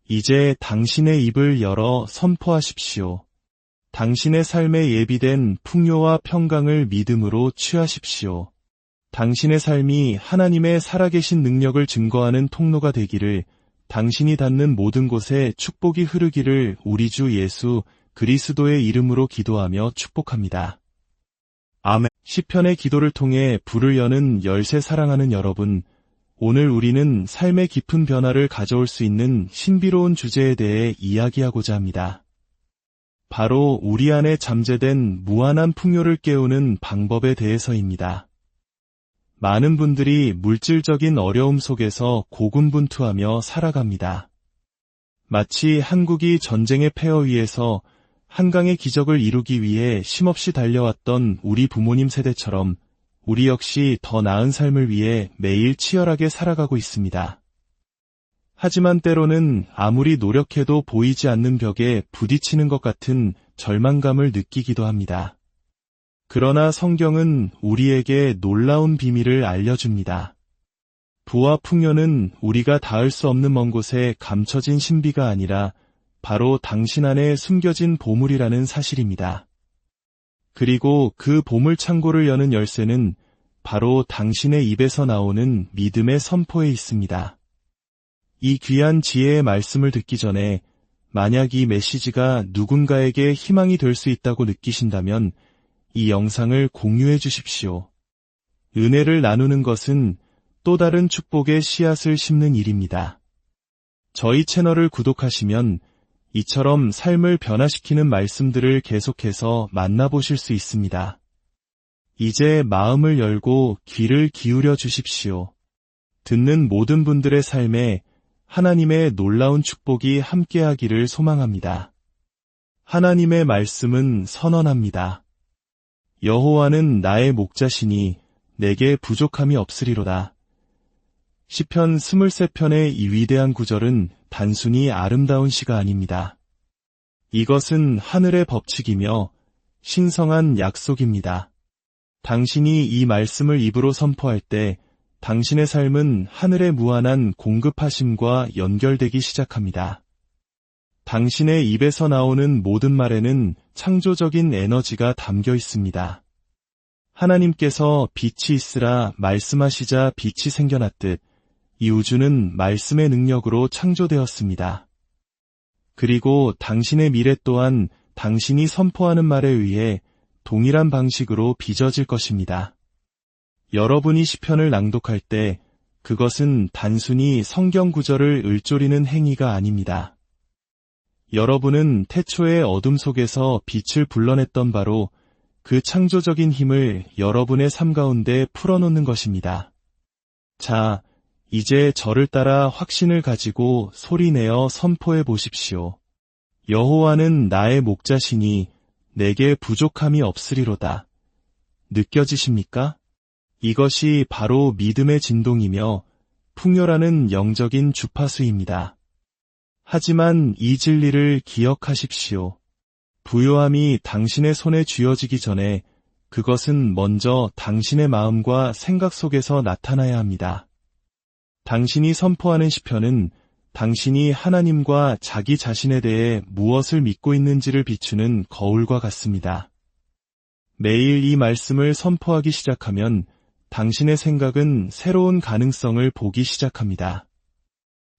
이제 당신의 입을 열어 선포하십시오. 당신의 삶에 예비된 풍요와 평강을 믿음으로 취하십시오. 당신의 삶이 하나님의 살아계신 능력을 증거하는 통로가 되기를, 당신이 닿는 모든 곳에 축복이 흐르기를 우리 주 예수 그리스도의 이름으로 기도하며 축복합니다. 아멘. 시편의 기도를 통해 불을 여는 열쇠 사랑하는 여러분, 오늘 우리는 삶의 깊은 변화를 가져올 수 있는 신비로운 주제에 대해 이야기하고자 합니다. 바로 우리 안에 잠재된 무한한 풍요를 깨우는 방법에 대해서입니다. 많은 분들이 물질적인 어려움 속에서 고군분투하며 살아갑니다. 마치 한국이 전쟁의 폐허 위에서 한강의 기적을 이루기 위해 쉼없이 달려왔던 우리 부모님 세대처럼 우리 역시 더 나은 삶을 위해 매일 치열하게 살아가고 있습니다. 하지만 때로는 아무리 노력해도 보이지 않는 벽에 부딪히는 것 같은 절망감을 느끼기도 합니다. 그러나 성경은 우리에게 놀라운 비밀을 알려줍니다. 부와 풍요는 우리가 닿을 수 없는 먼 곳에 감춰진 신비가 아니라 바로 당신 안에 숨겨진 보물이라는 사실입니다. 그리고 그 보물 창고를 여는 열쇠는 바로 당신의 입에서 나오는 믿음의 선포에 있습니다. 이 귀한 지혜의 말씀을 듣기 전에 만약 이 메시지가 누군가에게 희망이 될 수 있다고 느끼신다면 이 영상을 공유해 주십시오. 은혜를 나누는 것은 또 다른 축복의 씨앗을 심는 일입니다. 저희 채널을 구독하시면 이처럼 삶을 변화시키는 말씀들을 계속해서 만나보실 수 있습니다. 이제 마음을 열고 귀를 기울여 주십시오. 듣는 모든 분들의 삶에 하나님의 놀라운 축복이 함께하기를 소망합니다. 하나님의 말씀은 선언합니다. 여호와는 나의 목자시니 내게 부족함이 없으리로다. 시편 23편의 이 위대한 구절은 단순히 아름다운 시가 아닙니다. 이것은 하늘의 법칙이며 신성한 약속입니다. 당신이 이 말씀을 입으로 선포할 때 당신의 삶은 하늘의 무한한 공급하심과 연결되기 시작합니다. 당신의 입에서 나오는 모든 말에는 창조적인 에너지가 담겨 있습니다. 하나님께서 빛이 있으라 말씀하시자 빛이 생겨났듯 이 우주는 말씀의 능력으로 창조되었습니다. 그리고 당신의 미래 또한 당신이 선포하는 말에 의해 동일한 방식으로 빚어질 것입니다. 여러분이 시편을 낭독할 때 그것은 단순히 성경 구절을 읊조리는 행위가 아닙니다. 여러분은 태초의 어둠 속에서 빛을 불러냈던 바로 그 창조적인 힘을 여러분의 삶 가운데 풀어놓는 것입니다. 자, 이제 저를 따라 확신을 가지고 소리내어 선포해 보십시오. 여호와는 나의 목자시니 내게 부족함이 없으리로다. 느껴지십니까? 이것이 바로 믿음의 진동이며 풍요라는 영적인 주파수입니다. 하지만 이 진리를 기억하십시오. 부요함이 당신의 손에 쥐어지기 전에 그것은 먼저 당신의 마음과 생각 속에서 나타나야 합니다. 당신이 선포하는 시편은 당신이 하나님과 자기 자신에 대해 무엇을 믿고 있는지를 비추는 거울과 같습니다. 매일 이 말씀을 선포하기 시작하면 당신의 생각은 새로운 가능성을 보기 시작합니다.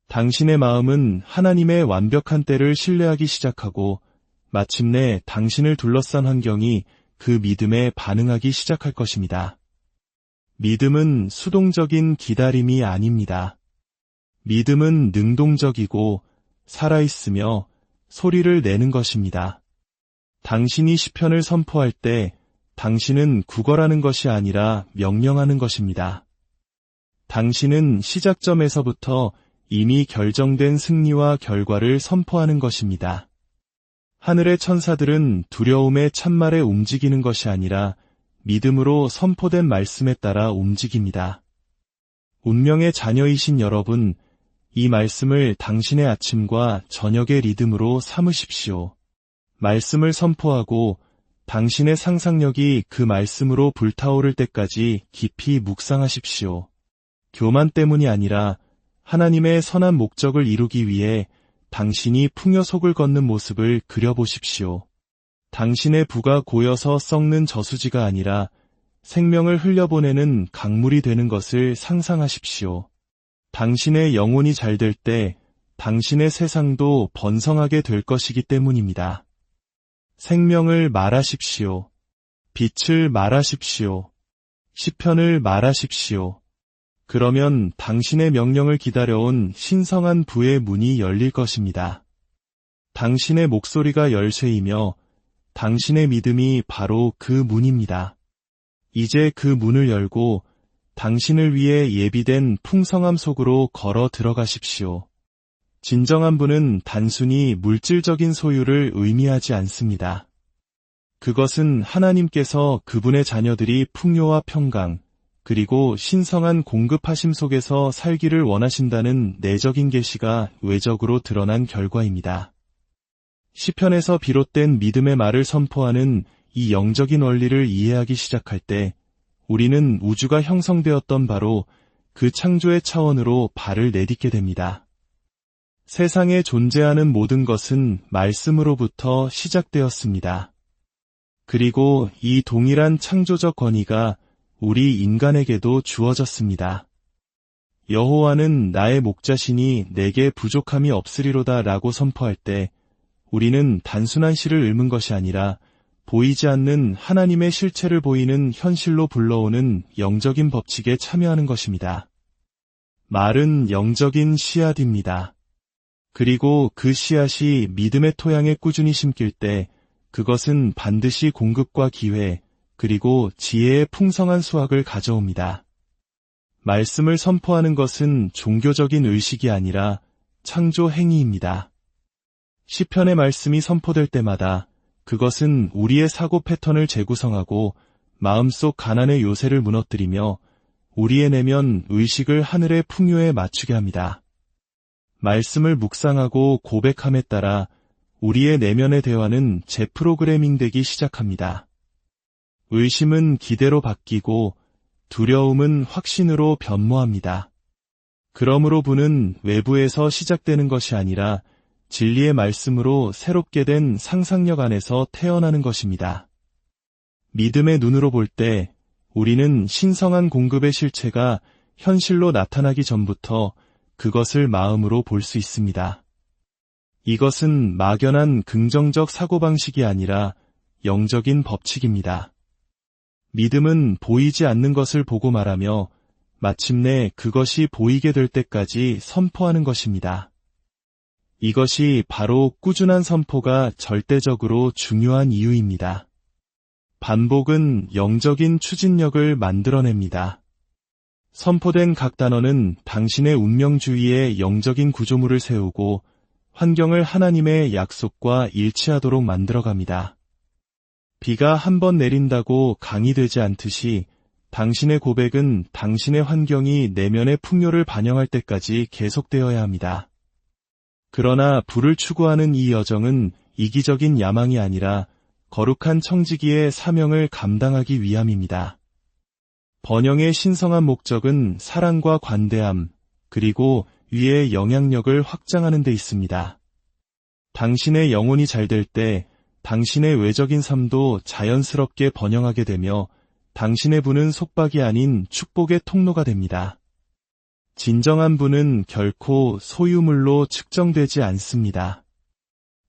당신의 마음은 하나님의 완벽한 때를 신뢰하기 시작하고 마침내 당신을 둘러싼 환경이 그 믿음에 반응하기 시작할 것입니다. 믿음은 수동적인 기다림이 아닙니다. 믿음은 능동적이고 살아있으며 소리를 내는 것입니다. 당신이 시편을 선포할 때 당신은 구걸하는 것이 아니라 명령하는 것입니다. 당신은 시작점에서부터 이미 결정된 승리와 결과를 선포하는 것입니다. 하늘의 천사들은 두려움의 찬말에 움직이는 것이 아니라 믿음으로 선포된 말씀에 따라 움직입니다. 운명의 자녀이신 여러분, 이 말씀을 당신의 아침과 저녁의 리듬으로 삼으십시오. 말씀을 선포하고 당신의 상상력이 그 말씀으로 불타오를 때까지 깊이 묵상하십시오. 교만 때문이 아니라 하나님의 선한 목적을 이루기 위해 당신이 풍요 속을 걷는 모습을 그려보십시오. 당신의 부가 고여서 썩는 저수지가 아니라 생명을 흘려보내는 강물이 되는 것을 상상하십시오. 당신의 영혼이 잘 될 때 당신의 세상도 번성하게 될 것이기 때문입니다. 생명을 말하십시오. 빛을 말하십시오. 시편을 말하십시오. 그러면 당신의 명령을 기다려온 신성한 부의 문이 열릴 것입니다. 당신의 목소리가 열쇠이며 당신의 믿음이 바로 그 문입니다. 이제 그 문을 열고 당신을 위해 예비된 풍성함 속으로 걸어 들어가십시오. 진정한 부는 단순히 물질적인 소유를 의미하지 않습니다. 그것은 하나님께서 그분의 자녀들이 풍요와 평강, 그리고 신성한 공급하심 속에서 살기를 원하신다는 내적인 계시가 외적으로 드러난 결과입니다. 시편에서 비롯된 믿음의 말을 선포하는 이 영적인 원리를 이해하기 시작할 때 우리는 우주가 형성되었던 바로 그 창조의 차원으로 발을 내딛게 됩니다. 세상에 존재하는 모든 것은 말씀으로부터 시작되었습니다. 그리고 이 동일한 창조적 권위가 우리 인간에게도 주어졌습니다. 여호와는 나의 목자시니 내게 부족함이 없으리로다 라고 선포할 때 우리는 단순한 시를 읊은 것이 아니라 보이지 않는 하나님의 실체를 보이는 현실로 불러오는 영적인 법칙에 참여하는 것입니다. 말은 영적인 씨앗입니다. 그리고 그 씨앗이 믿음의 토양에 꾸준히 심길 때 그것은 반드시 공급과 기회, 그리고 지혜의 풍성한 수확을 가져옵니다. 말씀을 선포하는 것은 종교적인 의식이 아니라 창조 행위입니다. 시편의 말씀이 선포될 때마다 그것은 우리의 사고 패턴을 재구성하고 마음속 가난의 요새를 무너뜨리며 우리의 내면 의식을 하늘의 풍요에 맞추게 합니다. 말씀을 묵상하고 고백함에 따라 우리의 내면의 대화는 재프로그래밍 되기 시작합니다. 의심은 기대로 바뀌고 두려움은 확신으로 변모합니다. 그러므로 부는 외부에서 시작되는 것이 아니라 진리의 말씀으로 새롭게 된 상상력 안에서 태어나는 것입니다. 믿음의 눈으로 볼 때 우리는 신성한 공급의 실체가 현실로 나타나기 전부터 그것을 마음으로 볼 수 있습니다. 이것은 막연한 긍정적 사고방식이 아니라 영적인 법칙입니다. 믿음은 보이지 않는 것을 보고 말하며 마침내 그것이 보이게 될 때까지 선포하는 것입니다. 이것이 바로 꾸준한 선포가 절대적으로 중요한 이유입니다. 반복은 영적인 추진력을 만들어냅니다. 선포된 각 단어는 당신의 운명주의의 영적인 구조물을 세우고 환경을 하나님의 약속과 일치하도록 만들어갑니다. 비가 한 번 내린다고 강이 되지 않듯이 당신의 고백은 당신의 환경이 내면의 풍요를 반영할 때까지 계속되어야 합니다. 그러나 부를 추구하는 이 여정은 이기적인 야망이 아니라 거룩한 청지기의 사명을 감당하기 위함입니다. 번영의 신성한 목적은 사랑과 관대함, 그리고 위의 영향력을 확장하는 데 있습니다. 당신의 영혼이 잘 될 때 당신의 외적인 삶도 자연스럽게 번영하게 되며 당신의 부는 속박이 아닌 축복의 통로가 됩니다. 진정한 부는 결코 소유물로 측정되지 않습니다.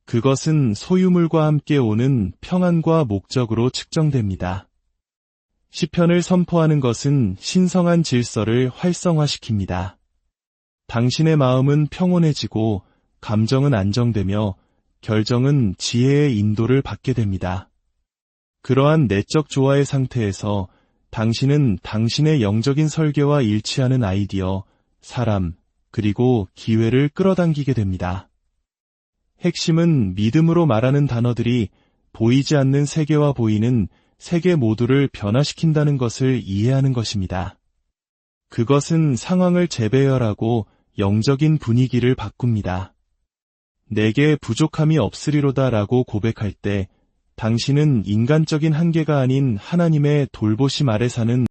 그것은 소유물과 함께 오는 평안과 목적으로 측정됩니다. 시편을 선포하는 것은 신성한 질서를 활성화시킵니다. 당신의 마음은 평온해지고 감정은 안정되며 결정은 지혜의 인도를 받게 됩니다. 그러한 내적 조화의 상태에서 당신은 당신의 영적인 설계와 일치하는 아이디어, 사람, 그리고 기회를 끌어당기게 됩니다. 핵심은 믿음으로 말하는 단어들이 보이지 않는 세계와 보이는 세계 모두를 변화시킨다는 것을 이해하는 것입니다. 그것은 상황을 재배열하고 영적인 분위기를 바꿉니다. 내게 부족함이 없으리로다 라고 고백할 때 당신은 인간적인 한계가 아닌 하나님의 돌보심 아래 사는